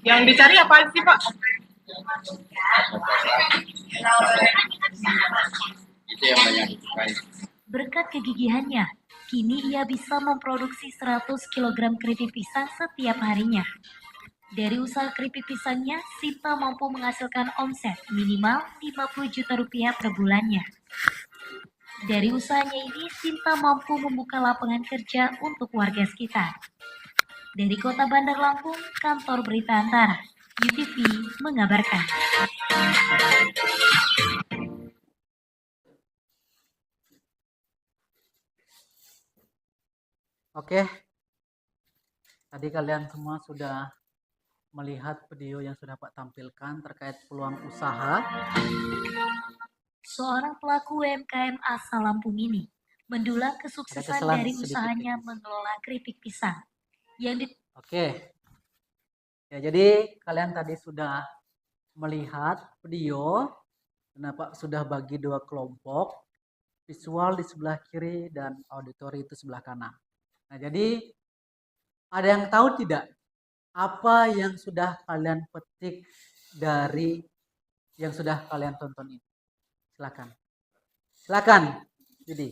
Yang dicari apa sih Pak? Itu yang banyak disukai. Berkat kegigihannya, kini ia bisa memproduksi 100 kg keripik pisang setiap harinya. Dari usaha keripik pisangnya, Sinta mampu menghasilkan omset minimal Rp50 juta per bulannya. Dari usahanya ini, Sinta mampu membuka lapangan kerja untuk warga sekitar. Dari Kota Bandar Lampung, Kantor Berita Antara, UTV mengabarkan. Oke, tadi kalian semua sudah melihat video yang sudah Pak tampilkan terkait peluang usaha. Seorang pelaku UMKM asal Lampung ini mendulang kesuksesan kesalahan dari sedikit usahanya teknis. mengelola keripik pisang yang Oke. Ya, jadi kalian tadi sudah melihat video dan Pak sudah bagi 2 kelompok, visual di sebelah kiri dan auditori itu sebelah kanan. Nah, jadi ada yang tahu tidak apa yang sudah kalian petik dari yang sudah kalian tonton ini? Silakan. Silakan. Jadi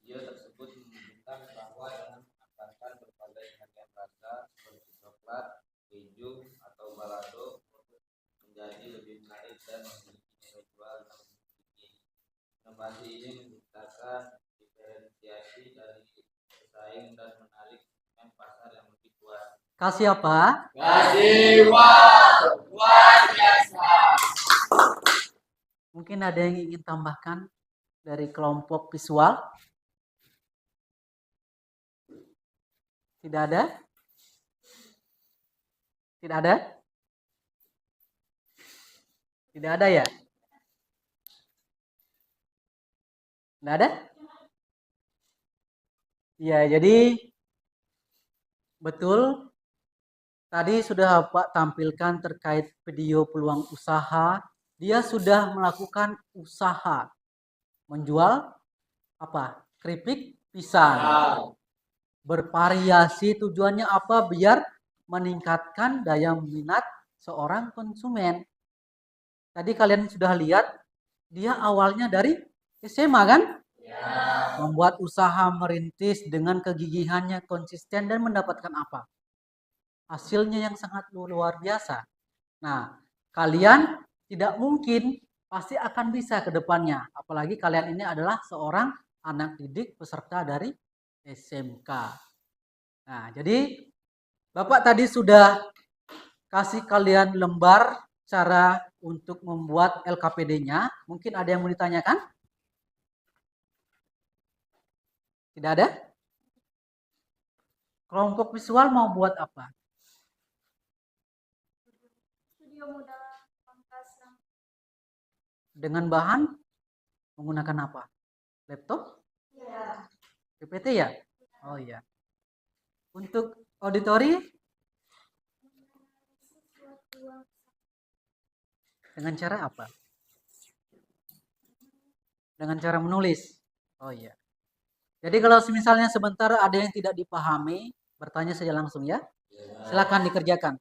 Video tersebut menunjukkan bahwa dengan menambahkan berbagai varian rasa seperti coklat, keju, atau balado menjadi lebih menarik dan memiliki nilai jual yang lebih tinggi. Inovasi ini menciptakan diferensiasi dari pesaing dan menarik segmen pasar yang lebih luas. kasih apa? Kasih wow, luar biasa. Mungkin ada yang ingin tambahkan dari kelompok visual? Tidak ada? Tidak ada? Tidak ada ya? Tidak ada? Ya, jadi betul. Tadi sudah Pak tampilkan terkait video peluang usaha. Dia sudah melakukan usaha menjual apa? Keripik pisang. Bervariasi, tujuannya apa? Biar meningkatkan daya minat seorang konsumen. Tadi kalian sudah lihat dia awalnya dari SMA kan? Membuat usaha merintis dengan kegigihannya konsisten dan mendapatkan apa? hasilnya yang sangat luar biasa. Nah, kalian tidak mungkin pasti akan bisa ke depannya. Apalagi kalian ini adalah seorang anak didik peserta dari SMK. Nah, jadi Bapak tadi sudah kasih kalian lembar cara untuk membuat LKPD-nya. Mungkin ada yang mau ditanyakan? Tidak ada? Kelompok visual mau buat apa? Studio modal pangkas rambut. Dengan bahan menggunakan apa? Laptop? Ya. PPT ya? Oh iya. Untuk auditori dengan cara apa? Dengan cara menulis. Oh iya. Jadi kalau misalnya sebentar ada yang tidak dipahami, bertanya saja langsung ya. Silakan dikerjakan.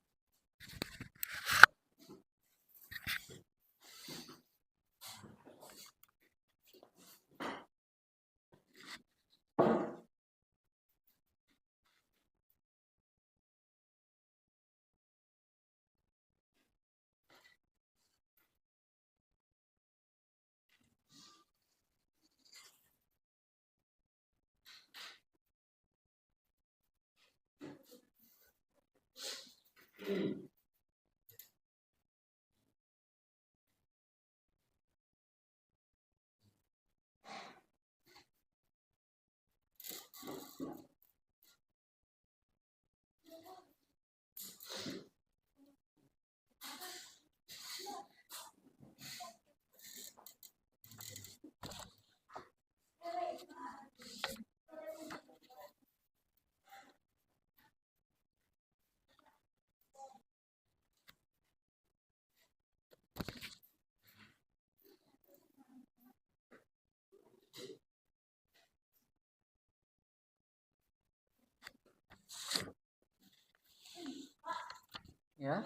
Ya.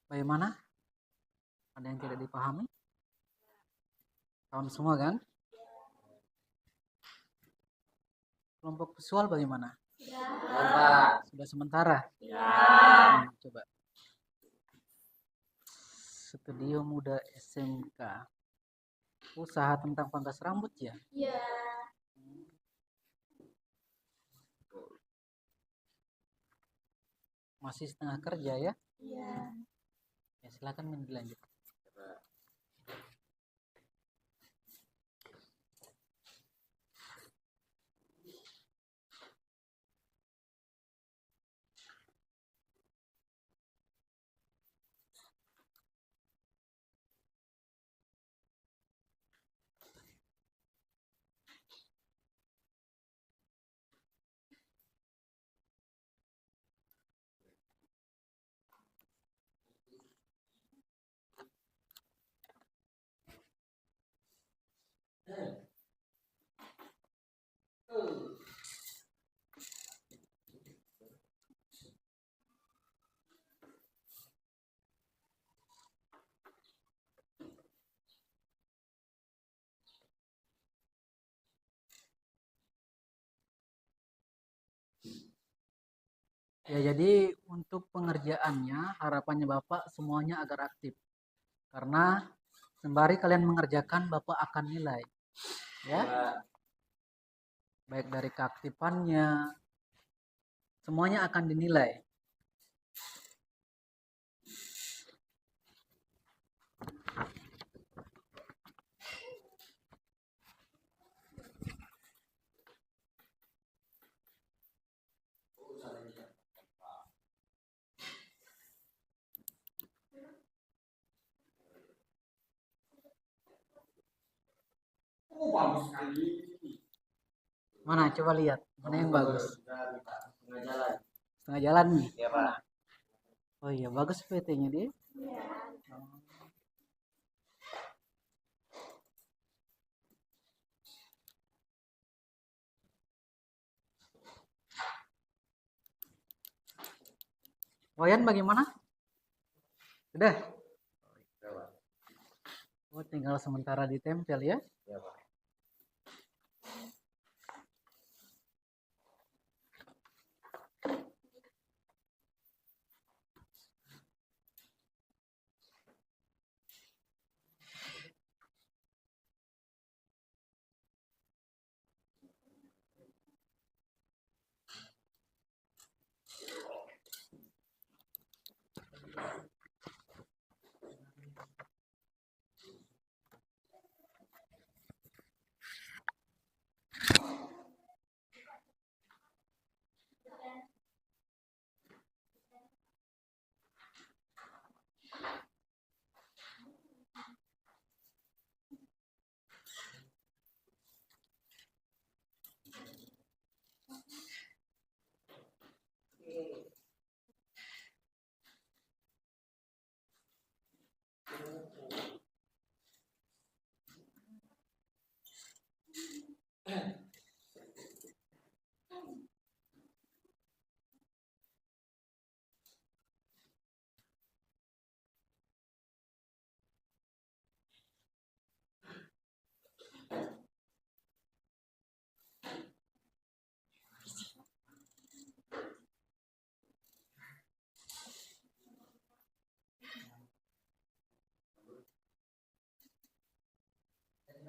Bagaimana? Ada yang tidak dipahami? Paham semua kan? Kelompok visual bagaimana? Sudah sementara? Coba. Studio Muda SMK. Usaha tentang pangkas rambut ya? Iya. Masih setengah kerja ya? Iya. Ya silakan dilanjut. Ya, jadi untuk pengerjaannya harapannya Bapak semuanya agar aktif. Karena sembari kalian mengerjakan Bapak akan nilai. Ya. Baik dari keaktifannya, semuanya akan dinilai. Bagus sekali. Mana coba lihat, mana yang bagus? Tengah jalan. Setengah jalan nih. Ya Pak. Oh iya, bagus PT-nya dia. Wayan bagaimana? Sudah? Ya Pak. Oh, tinggal sementara ditempel ya. Ya Pak.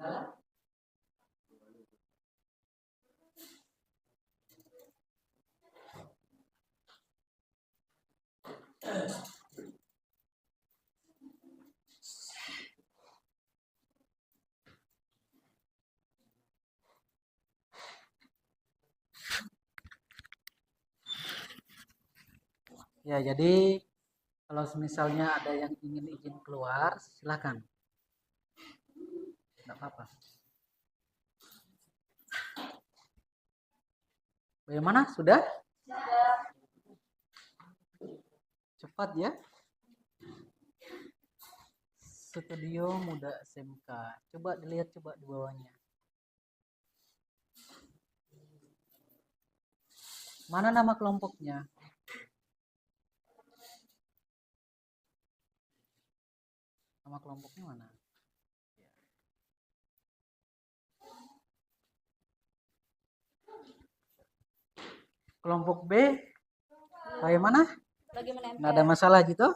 Ya, jadi kalau misalnya ada yang ingin izin keluar, silakan. Tidak apa-apa. Bagaimana? Sudah? Cepat ya. Studio Muda SMK. Coba dilihat coba di bawahnya. Mana nama kelompoknya? Nama kelompoknya mana? Kelompok B, bagaimana? Nggak ada masalah gitu?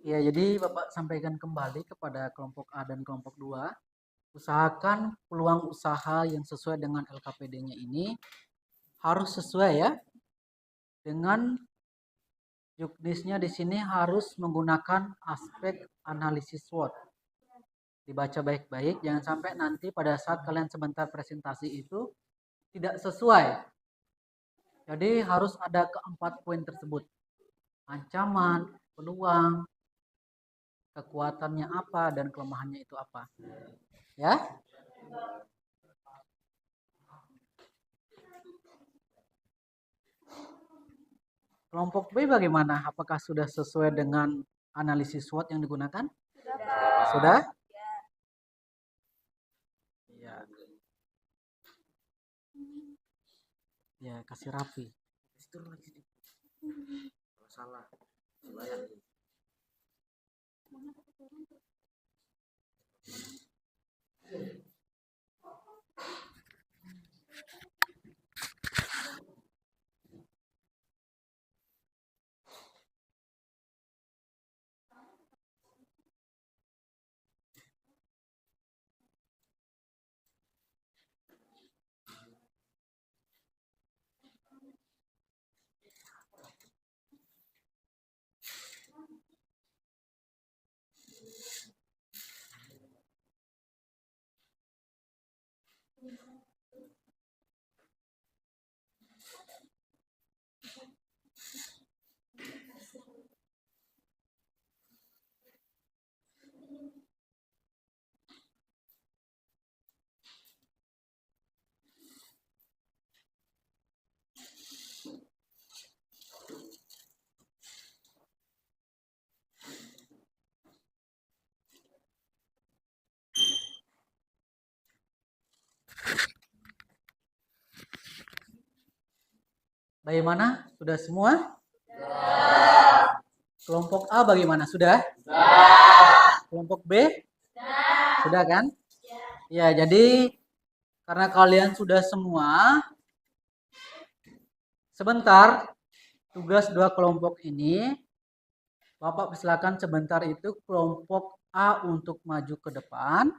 Ya, jadi Bapak sampaikan kembali kepada kelompok A dan kelompok 2. Usahakan peluang usaha yang sesuai dengan LKPD-nya ini harus sesuai ya. Dengan juknisnya di sini harus menggunakan aspek analisis SWOT. Dibaca baik-baik, jangan sampai nanti pada saat kalian sebentar presentasi itu tidak sesuai. Jadi harus ada keempat poin tersebut. Ancaman, peluang, kekuatannya apa, dan kelemahannya itu apa. Ya. Kelompok B bagaimana? Apakah sudah sesuai dengan analisis SWOT yang digunakan? Sudah? Ya. Ya, kasih rapi. Salah. Layak. Bagaimana? Sudah semua? Kelompok A bagaimana? Sudah? Kelompok B? Sudah kan? Ya, jadi karena kalian sudah semua, sebentar tugas dua kelompok ini, Bapak silakan sebentar itu kelompok A untuk maju ke depan,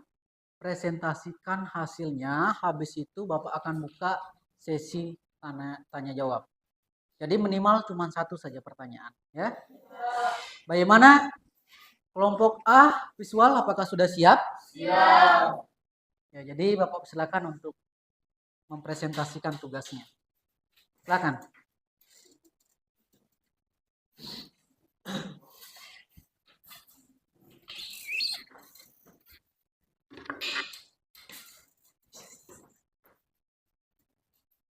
presentasikan hasilnya, habis itu Bapak akan buka sesi tanya jawab. Jadi minimal cuma satu saja pertanyaan, ya. Bagaimana? Kelompok A visual apakah sudah siap? Siap. Ya, jadi Bapak silakan untuk mempresentasikan tugasnya. Silakan.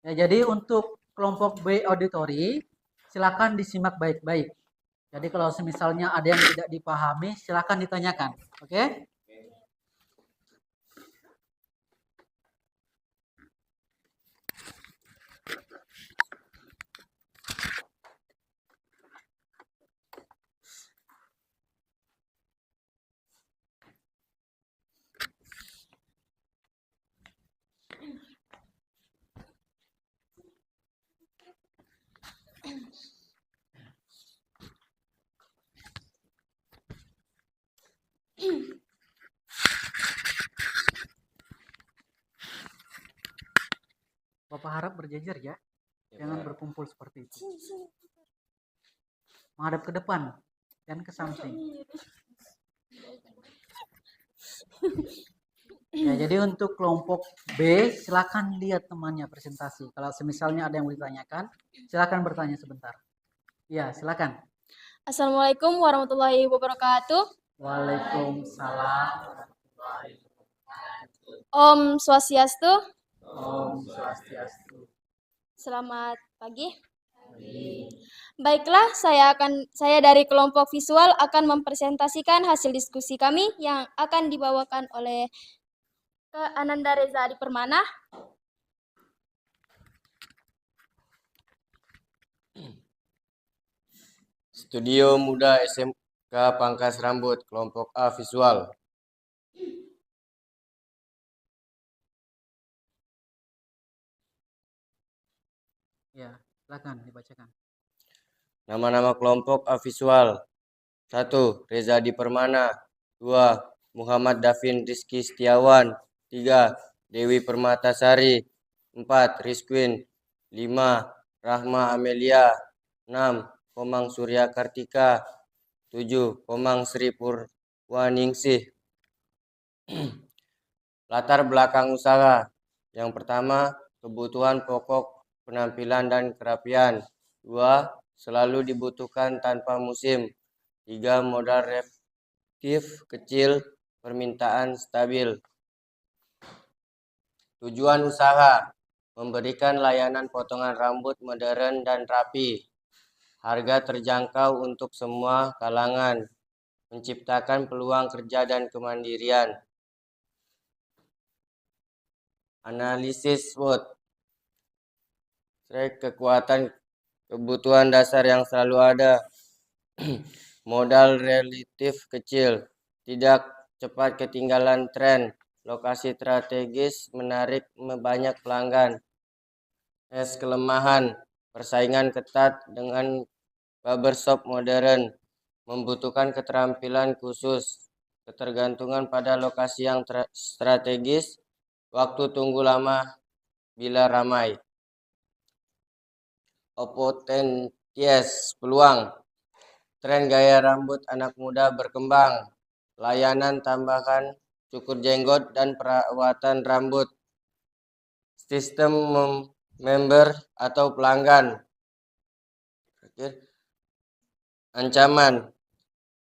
Ya, jadi untuk kelompok B auditori, silakan disimak baik-baik. Jadi kalau misalnya ada yang tidak dipahami, silakan ditanyakan. Oke? Bapak harap berjejer ya. Jangan berkumpul seperti itu. Menghadap ke depan dan ke samping. Ya, jadi untuk kelompok B, silakan lihat temannya presentasi. Kalau misalnya ada yang mau ditanyakan, silakan bertanya sebentar. Ya, silakan. Assalamualaikum warahmatullahi wabarakatuh. Waalaikumsalam. Om Swastiastu. Om Swastiastu. Selamat pagi. Baiklah, saya dari kelompok visual akan mempresentasikan hasil diskusi kami yang akan dibawakan oleh Kak Ananda Reza Adi Permana. Studio Muda SMK Pangkas Rambut, kelompok A visual. Ya, silakan dibacakan. Nama-nama kelompok A visual. 1. Reza Adi Permana. 2. Muhammad Davin Rizky Setiawan. 3. Dewi Permatasari. 4. Rizkwin. 5. Rahma Amelia. 6. Komang Surya Kartika. 7. Komang Sri Purwaningsih. Latar belakang usaha. Yang pertama, kebutuhan pokok penampilan dan kerapian. 2. Selalu dibutuhkan tanpa musim. 3. Modal relatif kecil, permintaan stabil. Tujuan usaha: memberikan layanan potongan rambut modern dan rapi. Harga terjangkau untuk semua kalangan. Menciptakan peluang kerja dan kemandirian. Analisis SWOT. Kekuatan kebutuhan dasar yang selalu ada. Modal relatif kecil, tidak cepat ketinggalan tren, lokasi strategis menarik banyak pelanggan. Kelemahan, persaingan ketat dengan barbershop modern, membutuhkan keterampilan khusus, ketergantungan pada lokasi yang strategis, waktu tunggu lama bila ramai. Opportunities, peluang. Tren gaya rambut anak muda berkembang. Layanan tambahan cukur jenggot dan perawatan rambut. Sistem member atau pelanggan. Ancaman.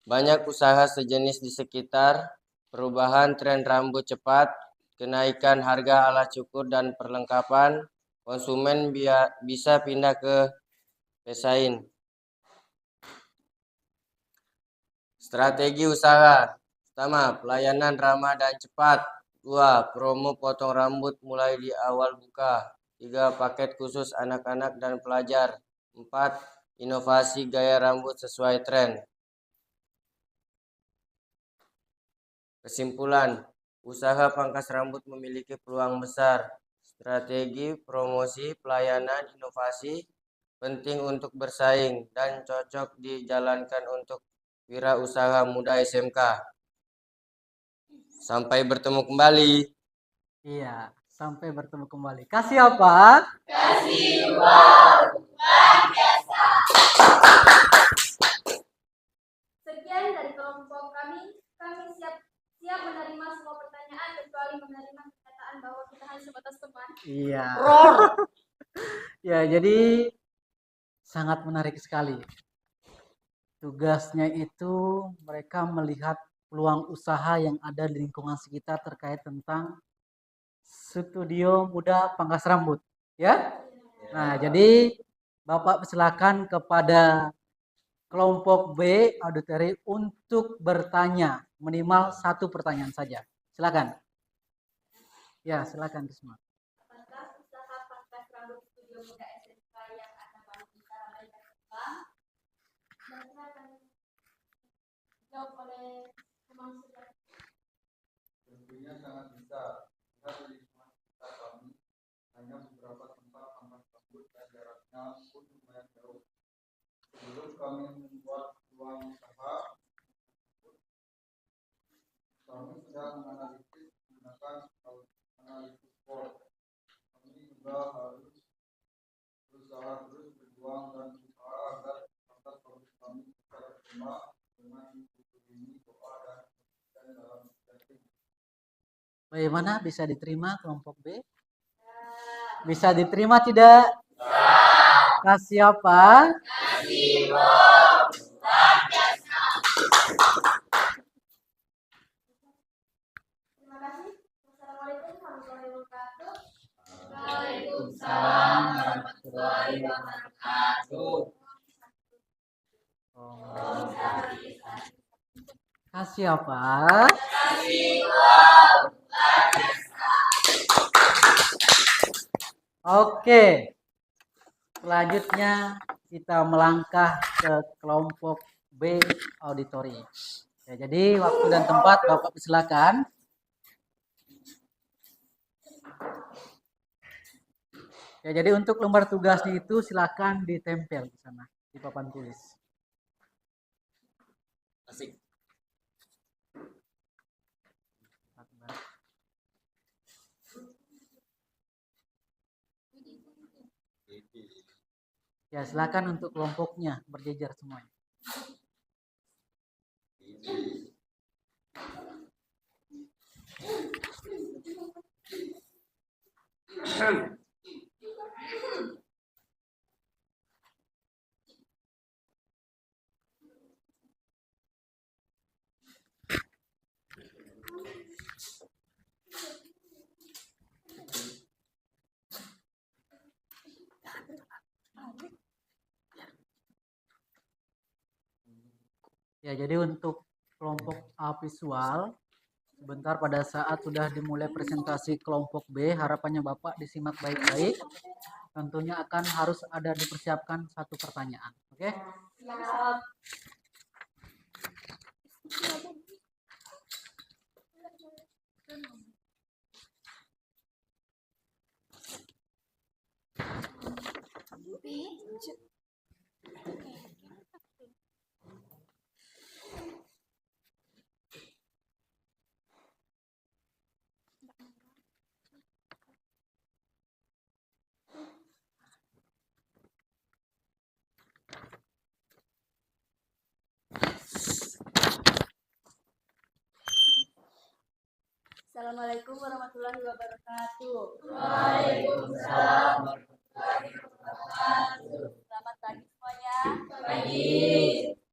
Banyak usaha sejenis di sekitar. Perubahan tren rambut cepat. Kenaikan harga alat cukur dan perlengkapan. Konsumen bisa pindah ke pesaing. Strategi usaha. Pertama, pelayanan ramah dan cepat. 2. Promo potong rambut mulai di awal buka. 3. Paket khusus anak-anak dan pelajar. 4. Inovasi gaya rambut sesuai tren. Kesimpulan, usaha pangkas rambut memiliki peluang besar. Strategi promosi, pelayanan, inovasi penting untuk bersaing dan cocok dijalankan untuk wirausaha muda SMK. Sampai bertemu kembali. Iya, sampai bertemu kembali. Kasih apa? Sekian dari kelompok kami. Kami siap menerima semua pertanyaan kecuali menerima kenyataan bahwa kita hanya sebatas teman. Iya. Ya, jadi sangat menarik sekali. Tugasnya itu mereka melihat peluang usaha yang ada di lingkungan sekitar terkait tentang studio muda pangkas rambut, ya. Nah, jadi Bapak silakan kepada kelompok B auditori untuk bertanya, minimal 1 pertanyaan saja. Silakan. Ya, silakan semua. Apakah usaha pangkas rambut studio muda SMK yang Anda bangun bisa ramai dan berkembang? Dan silakan dijawab oleh Kemang Sudah. Tentunya sangat bisa. Lihat di lingkungan sekitar kami, hanya beberapa tempat pangkas rambut dan jaraknya pun lumayan jauh. Sebelum kami membuat peluang usaha, kami sedang menganalisis menggunakan analisis SWOT. Kami juga harus berusaha terus berjuang dan berusaha agar pangkas rambut kami bisa berkembang dengan ini doa dan dalam sesi. Bagaimana bisa diterima kelompok B? Bisa diterima tidak? Kasih apa? Terima kasih. Wassalamualaikum warahmatullahi wabarakatuh. Waalaikumsalam warahmatullahi wabarakatuh. Kasih apa? Oke. Selanjutnya kita melangkah ke kelompok B auditori. Ya, jadi waktu dan tempat Bapak silakan. Ya, jadi untuk lembar tugasnya itu silakan ditempel di sana di papan tulis. Asik. Ya, silakan untuk kelompoknya berjejer semuanya. Ya, jadi untuk kelompok A visual, sebentar pada saat sudah dimulai presentasi kelompok B, harapannya Bapak disimak baik-baik. Tentunya akan harus ada dipersiapkan 1 pertanyaan. Oke? Assalamualaikum warahmatullahi wabarakatuh. Waalaikumsalam. Selamat pagi semuanya.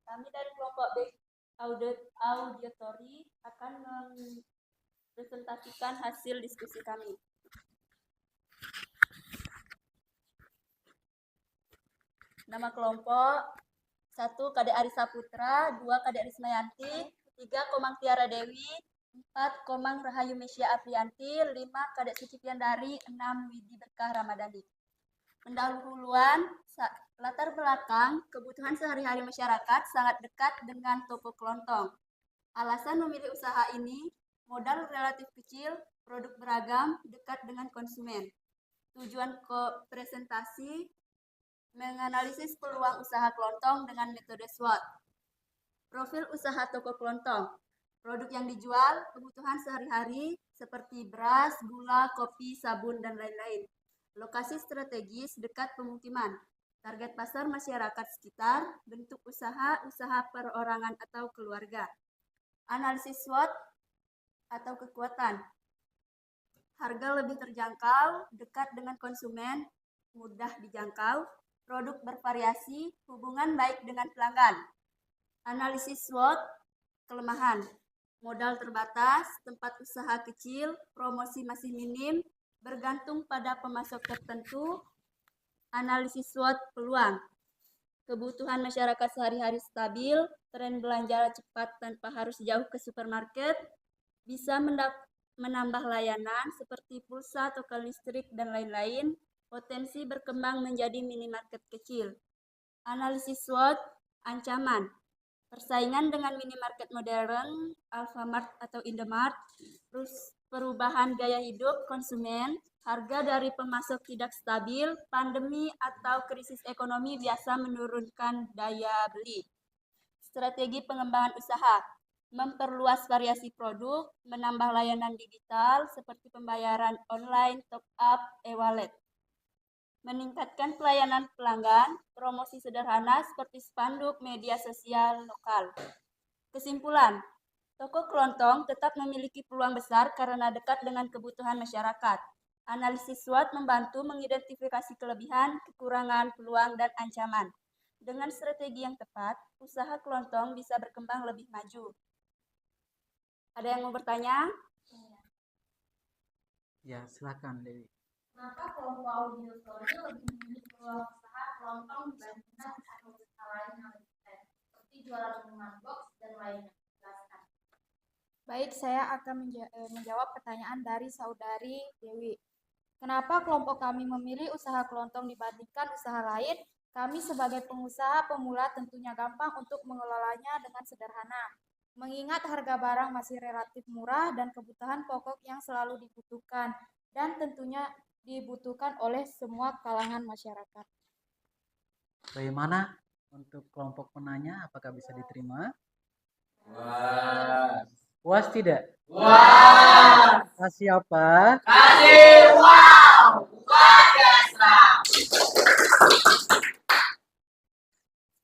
Kami dari kelompok B auditori akan mempresentasikan hasil diskusi kami. Nama kelompok 1 Kadek Arisa Putra, 2 Kadek Rismayanti, 3 Komang Tiara Dewi, 4 Komang Rahayu Mesya Aprianti, 5 Kadek Suci Piandari, 6 Widi Berkah Ramadhani. Pendahuluan latar belakang kebutuhan sehari-hari masyarakat sangat dekat dengan toko kelontong. Alasan memilih usaha ini Modal relatif kecil, produk beragam, dekat dengan konsumen. Tujuan presentasi menganalisis peluang usaha kelontong dengan metode SWOT. Profil usaha toko kelontong. Produk yang dijual, kebutuhan sehari-hari seperti beras, gula, kopi, sabun, dan lain-lain. Lokasi strategis dekat pemukiman. Target pasar masyarakat sekitar, bentuk usaha, usaha perorangan atau keluarga. Analisis SWOT atau kekuatan. Harga lebih terjangkau, dekat dengan konsumen, mudah dijangkau, produk bervariasi, hubungan baik dengan pelanggan. Analisis SWOT, kelemahan. Modal terbatas, tempat usaha kecil, promosi masih minim, bergantung pada pemasok tertentu. Analisis SWOT, peluang. Kebutuhan masyarakat sehari-hari stabil, tren belanja cepat tanpa harus jauh ke supermarket, bisa menambah layanan seperti pulsa, token listrik, dan lain-lain, potensi berkembang menjadi minimarket kecil. Analisis SWOT, ancaman. Persaingan dengan minimarket modern, Alfamart atau Indomart, perubahan gaya hidup konsumen, harga dari pemasok tidak stabil, pandemi atau krisis ekonomi biasa menurunkan daya beli. Strategi pengembangan usaha, memperluas variasi produk, menambah layanan digital seperti pembayaran online, top up, e-wallet. Meningkatkan pelayanan pelanggan, promosi sederhana seperti spanduk, media sosial lokal. Kesimpulan, toko kelontong tetap memiliki peluang besar karena dekat dengan kebutuhan masyarakat. Analisis SWOT membantu mengidentifikasi kelebihan, kekurangan, peluang, dan ancaman. Dengan strategi yang tepat, usaha kelontong bisa berkembang lebih maju. Ada yang mau bertanya? Ya, silakan Dewi. Kenapa kelompok audio story lebih memilih peluang usaha kelontong dibandingkan usaha lain yang lebih keren, seperti jualan minuman box dan lainnya? Jelaskan. Baik, saya akan menjawab pertanyaan dari saudari Dewi. Kenapa kelompok kami memilih usaha kelontong dibandingkan usaha lain? Kami sebagai pengusaha pemula tentunya gampang untuk mengelolanya dengan sederhana. Mengingat harga barang masih relatif murah dan kebutuhan pokok yang selalu dibutuhkan dan tentunya dibutuhkan oleh semua kalangan masyarakat. Bagaimana untuk kelompok penanya? Apakah bisa diterima? Puas. Puas tidak? Puas. Kasih apa? Kasih wow. Luar biasa.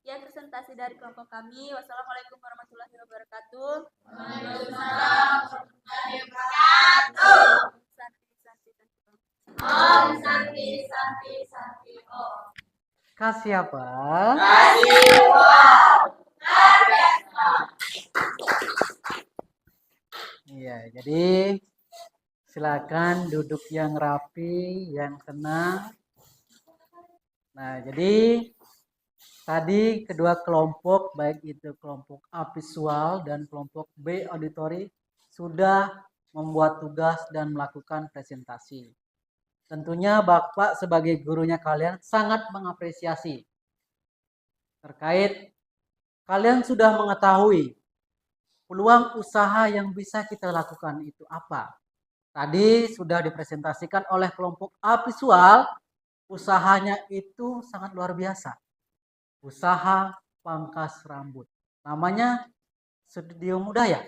Sekian presentasi dari kelompok kami. Wassalamualaikum warahmatullahi wabarakatuh. Waalaikumsalam warahmatullahi wabarakatuh. Om Santi Santi Santi Om. Kasih apa? Kasih wow. Luar biasa. Iya, jadi silakan duduk yang rapi, yang tenang. Nah, jadi tadi kedua kelompok, baik itu kelompok A visual dan kelompok B auditori, sudah membuat tugas dan melakukan presentasi. Tentunya Bapak sebagai gurunya kalian sangat mengapresiasi terkait kalian sudah mengetahui peluang usaha yang bisa kita lakukan itu apa. Tadi sudah dipresentasikan oleh kelompok A visual, usahanya itu sangat luar biasa. Usaha pangkas rambut. Namanya Studio Muda ya?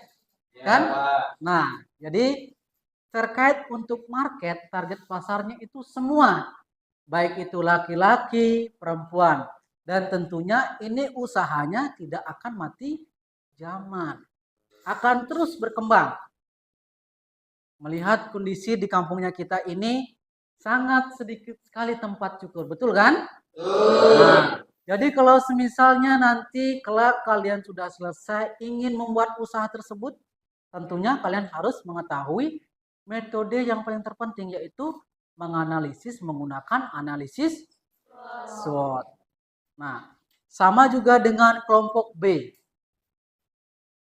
Kan? Nah, jadi terkait untuk market, target pasarnya itu semua. Baik itu laki-laki, perempuan. Dan tentunya ini usahanya tidak akan mati zaman. Akan terus berkembang. Melihat kondisi di kampungnya kita ini sangat sedikit sekali tempat cukur. Betul kan? Nah, jadi kalau semisalnya nanti kelak kalian sudah selesai ingin membuat usaha tersebut, tentunya kalian harus mengetahui metode yang paling terpenting yaitu menganalisis menggunakan analisis SWOT. Nah, sama juga dengan kelompok B.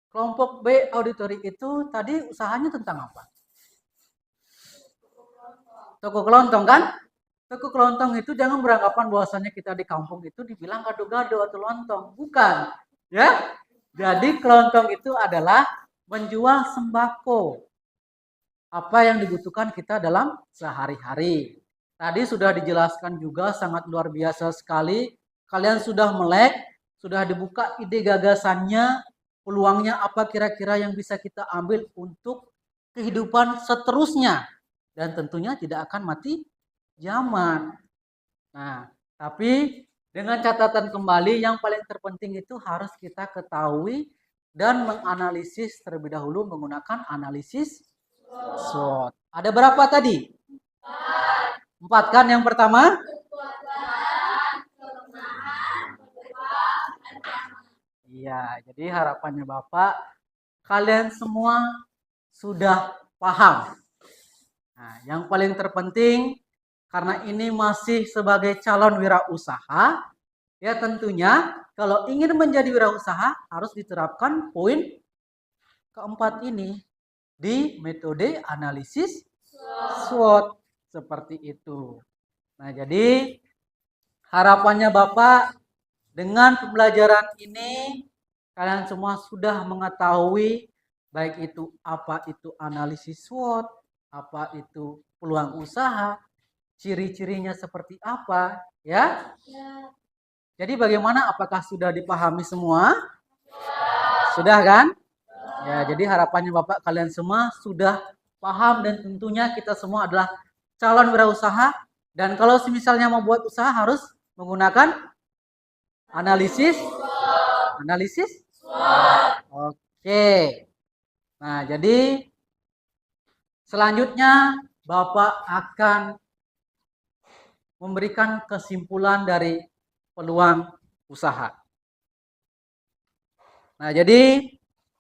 Kelompok B auditori itu tadi usahanya tentang apa? Toko kelontong kan? Toko kelontong itu jangan beranggapan bahwasanya kita di kampung itu dibilang gado-gado atau lontong. Bukan. Ya. Jadi kelontong itu adalah menjual sembako. apa yang dibutuhkan kita dalam sehari-hari. Tadi sudah dijelaskan juga sangat luar biasa sekali. Kalian sudah melek, sudah dibuka ide gagasannya, peluangnya apa kira-kira yang bisa kita ambil untuk kehidupan seterusnya. Dan tentunya tidak akan mati zaman. Nah, tapi dengan catatan kembali yang paling terpenting itu harus kita ketahui dan menganalisis terlebih dahulu menggunakan analisis SWOT. Ada berapa tadi? 4 kan yang pertama? Iya, jadi harapannya Bapak, kalian semua sudah paham. Nah, yang paling terpenting, karena ini masih sebagai calon wirausaha, ya tentunya kalau ingin menjadi wirausaha harus diterapkan poin keempat ini di metode analisis SWOT seperti itu. Nah, jadi harapannya Bapak dengan pembelajaran ini kalian semua sudah mengetahui baik itu apa itu analisis SWOT, apa itu peluang usaha, ciri-cirinya seperti apa, ya? Jadi bagaimana? Apakah sudah dipahami semua? Sudah kan? Ya, jadi harapannya Bapak kalian semua sudah paham dan tentunya kita semua adalah calon wirausaha dan kalau misalnya mau buat usaha harus menggunakan analisis Oke. Nah, jadi selanjutnya Bapak akan memberikan kesimpulan dari peluang usaha. Nah, jadi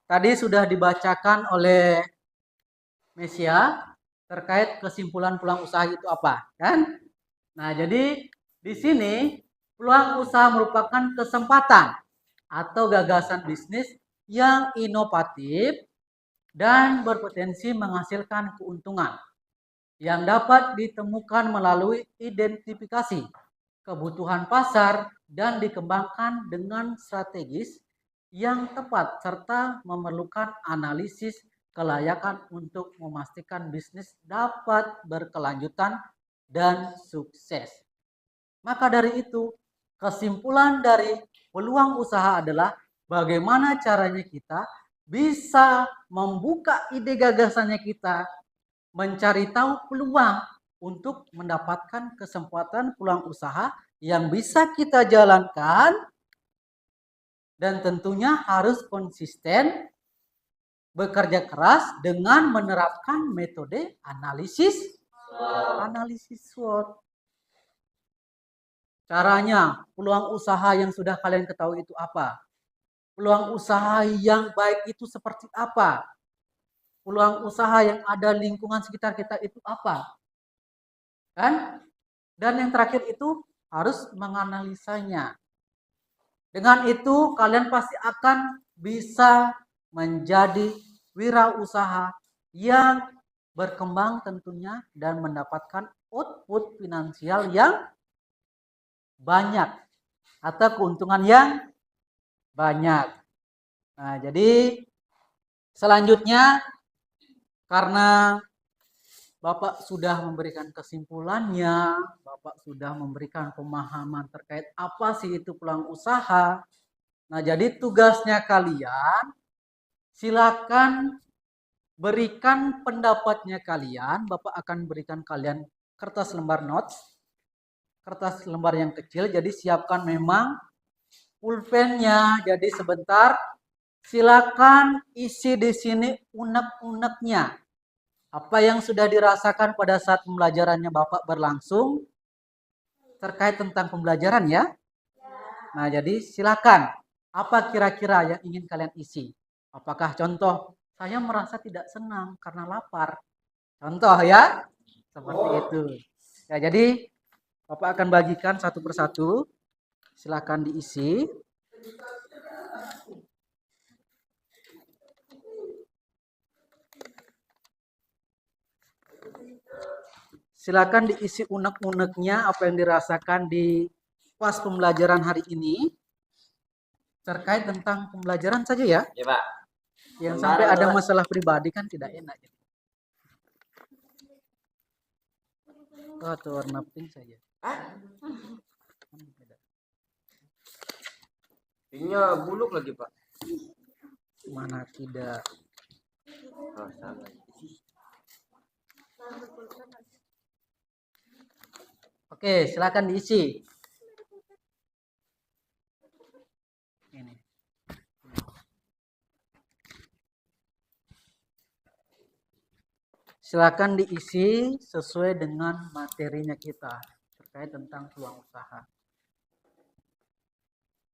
tadi sudah dibacakan oleh Mesia terkait kesimpulan peluang usaha itu apa, kan? Nah, jadi di sini peluang usaha merupakan kesempatan atau gagasan bisnis yang inovatif dan berpotensi menghasilkan keuntungan yang dapat ditemukan melalui identifikasi kebutuhan pasar dan dikembangkan dengan strategis yang tepat serta memerlukan analisis kelayakan untuk memastikan bisnis dapat berkelanjutan dan sukses. Maka dari itu, kesimpulan dari peluang usaha adalah bagaimana caranya kita bisa membuka ide gagasannya kita, mencari tahu peluang untuk mendapatkan kesempatan peluang usaha yang bisa kita jalankan dan tentunya harus konsisten bekerja keras dengan menerapkan metode analisis SWOT. Caranya, peluang usaha yang sudah kalian ketahui itu apa? Peluang usaha yang baik itu seperti apa? Peluang usaha yang ada lingkungan sekitar kita itu apa? Kan? Dan yang terakhir itu harus menganalisanya. Dengan itu kalian pasti akan bisa menjadi wirausaha yang berkembang tentunya dan mendapatkan output finansial yang banyak atau keuntungan yang banyak. Nah, jadi selanjutnya karena Bapak sudah memberikan kesimpulannya, Bapak sudah memberikan pemahaman terkait apa sih itu peluang usaha. Nah, jadi tugasnya kalian silakan berikan pendapatnya kalian. Bapak akan berikan kalian kertas lembar notes, kertas lembar yang kecil. Jadi siapkan memang pulpennya. Jadi sebentar, silakan isi di sini unek-uneknya. Apa yang sudah dirasakan pada saat pembelajarannya Bapak berlangsung terkait tentang pembelajaran ya. Nah, jadi silakan. Apa kira-kira yang ingin kalian isi? Apakah contoh, saya merasa tidak senang karena lapar. Contoh ya, seperti itu. Ya, jadi Bapak akan bagikan satu persatu. Silakan diisi. Silakan diisi unek-uneknya apa yang dirasakan di pas pembelajaran hari ini terkait tentang pembelajaran saja ya. Ya Pak. Yang sampai ada masalah pribadi kan tidak enak. atau warna pink saja. Beda. Pinknya buluk lagi, Pak. Mana tidak. Oh, salah. Oke, silakan diisi. Ini. Silakan diisi sesuai dengan materinya kita terkait tentang peluang usaha.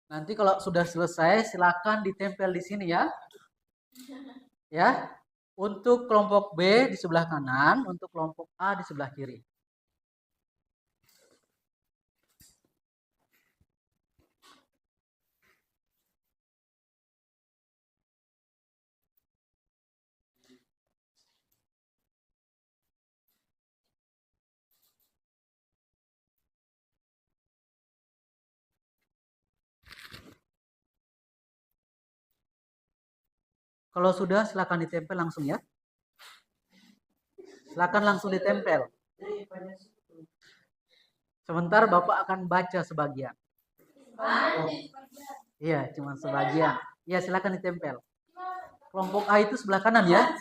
Nanti kalau sudah selesai, silakan ditempel di sini ya. Ya. Untuk kelompok B di sebelah kanan, untuk kelompok A di sebelah kiri. Kalau sudah, silakan ditempel langsung ya. Silakan langsung ditempel. Sebentar Bapak akan baca sebagian. Iya, cuma sebagian. Iya, silakan ditempel. Kelompok A itu sebelah kanan ya.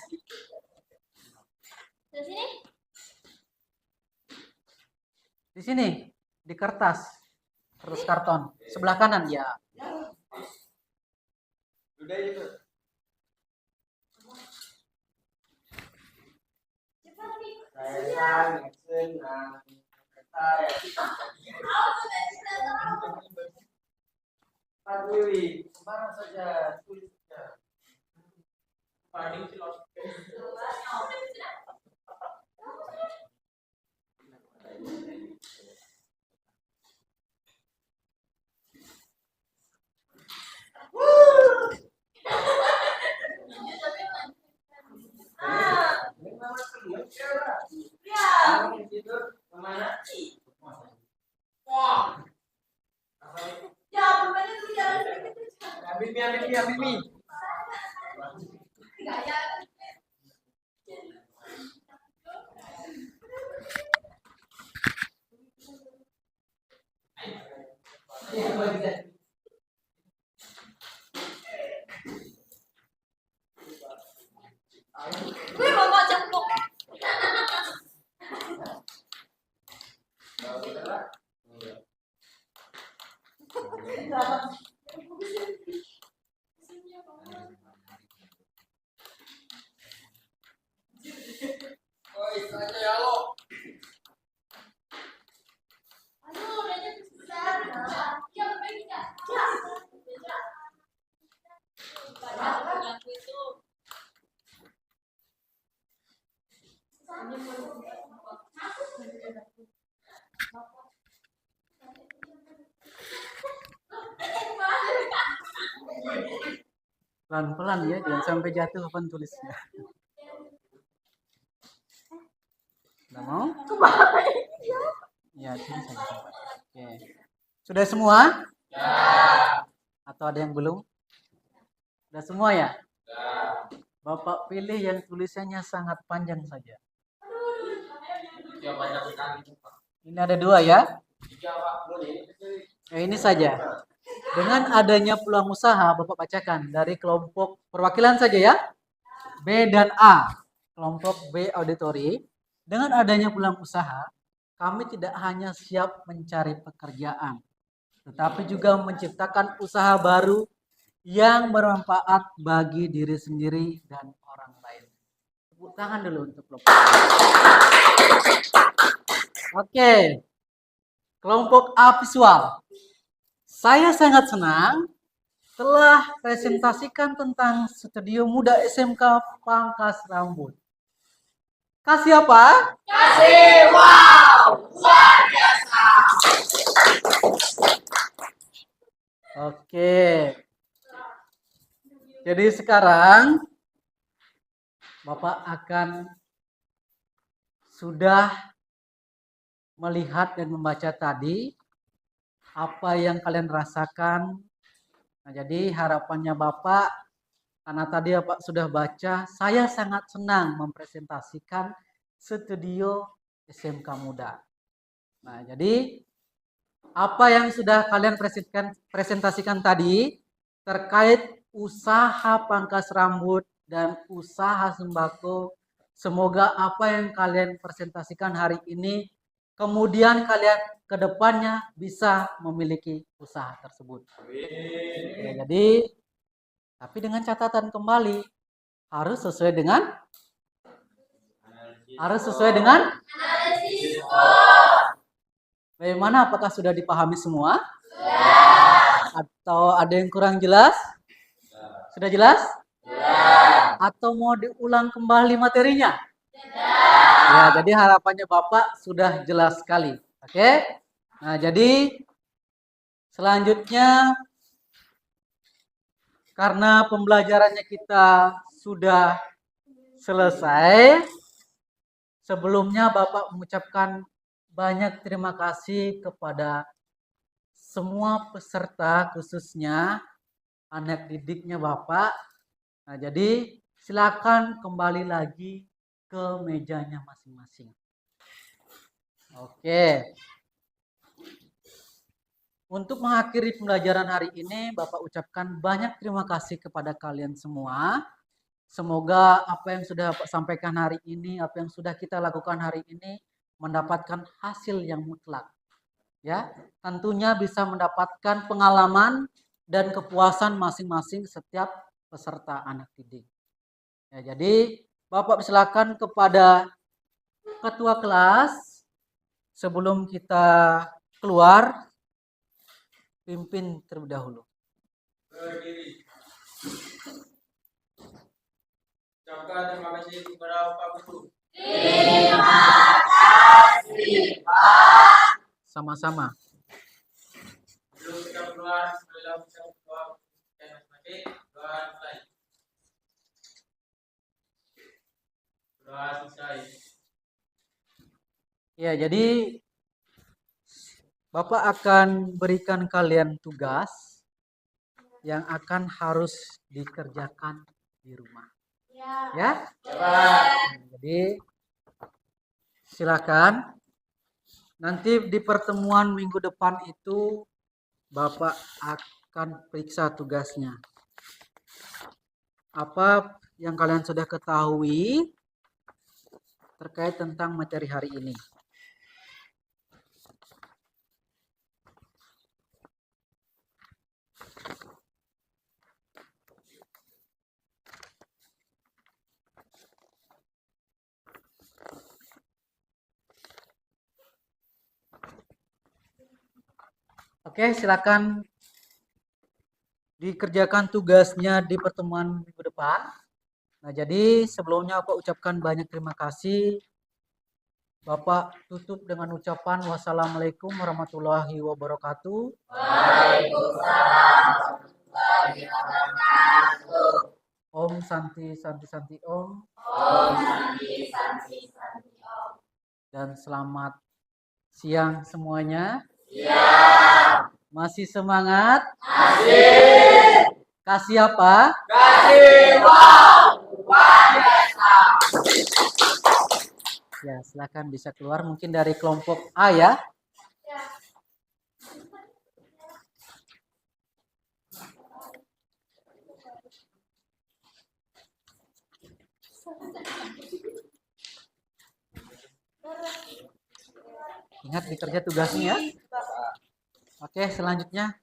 Di sini, di kertas karton. Sebelah kanan ya. Udah itu. Saya senang. Pak Dewi, sembarang saja tulisnya. Paling Mimi. Pelan-pelan ya, jangan sampai jatuh papan tulisnya. Udah mau? Ya, sini saja. Oke. Sudah semua? Ya. Atau ada yang belum? Sudah semua ya? Ya. Bapak pilih yang tulisannya sangat panjang saja. Ini ada 2 ya? Ya, ini saja. Dengan adanya peluang usaha, Bapak bacakan dari kelompok perwakilan saja ya. B dan A. Kelompok B auditori. Dengan adanya peluang usaha, kami tidak hanya siap mencari pekerjaan, tetapi juga menciptakan usaha baru yang bermanfaat bagi diri sendiri dan orang lain. Tepuk tangan dulu untuk kelompok. Oke. Kelompok A visual. Saya sangat senang telah presentasikan tentang Studio Muda SMK Pangkas Rambut. Kasih apa? Kasih wow, luar biasa. Oke. Jadi sekarang Bapak akan sudah melihat dan membaca tadi apa yang kalian rasakan. Nah, jadi harapannya Bapak, karena tadi Bapak sudah baca, saya sangat senang mempresentasikan Studio SMK Muda. Nah, jadi apa yang sudah kalian presentasikan tadi terkait usaha pangkas rambut dan usaha sembako, semoga apa yang kalian presentasikan hari ini kemudian kalian ke depannya bisa memiliki usaha tersebut. Ya, jadi tapi dengan catatan kembali harus sesuai dengan bagaimana, apakah sudah dipahami semua? Atau ada yang kurang jelas? Sudah jelas? Atau mau diulang kembali materinya? Ya, jadi harapannya Bapak sudah jelas sekali. Oke? Nah, jadi selanjutnya karena pembelajarannya kita sudah selesai, sebelumnya Bapak mengucapkan banyak terima kasih kepada semua peserta, khususnya anak didiknya Bapak. Nah, jadi silakan kembali lagi ke mejanya masing-masing. Oke. Untuk mengakhiri pembelajaran hari ini, Bapak ucapkan banyak terima kasih kepada kalian semua. Semoga apa yang sudah Bapak sampaikan hari ini, apa yang sudah kita lakukan hari ini mendapatkan hasil yang mutlak. Ya, tentunya bisa mendapatkan pengalaman dan kepuasan masing-masing setiap peserta anak didik. Ya, jadi Bapak silakan kepada ketua kelas sebelum kita keluar, pimpin terlebih dahulu. Berdiri. Ucapkan terima kasih kepada Pak Guru. Terima kasih, Pak. Sama-sama. Sebelum kita keluar, setelah kita doa masing-masing, doa selesai. Doa selesai. Ya, jadi Bapak akan berikan kalian tugas yang akan harus dikerjakan di rumah. Ya? Jadi silakan. Nanti di pertemuan minggu depan itu Bapak akan periksa tugasnya. Apa yang kalian sudah ketahui terkait tentang materi hari ini? Oke, silakan dikerjakan tugasnya di pertemuan minggu depan. Nah, jadi sebelumnya Bapak ucapkan banyak terima kasih. Bapak tutup dengan ucapan wassalamualaikum warahmatullahi wabarakatuh. Waalaikumsalam warahmatullahi wabarakatuh. Om Santi Santi Santi Om. Om Santi Santi Santi Om. Dan selamat siang semuanya. Siap. Masih semangat? Masih. Kasih apa? Kasih wow. Ya, silakan bisa keluar mungkin dari kelompok A ya. Ingat dikerja tugasnya ya. Oke, selanjutnya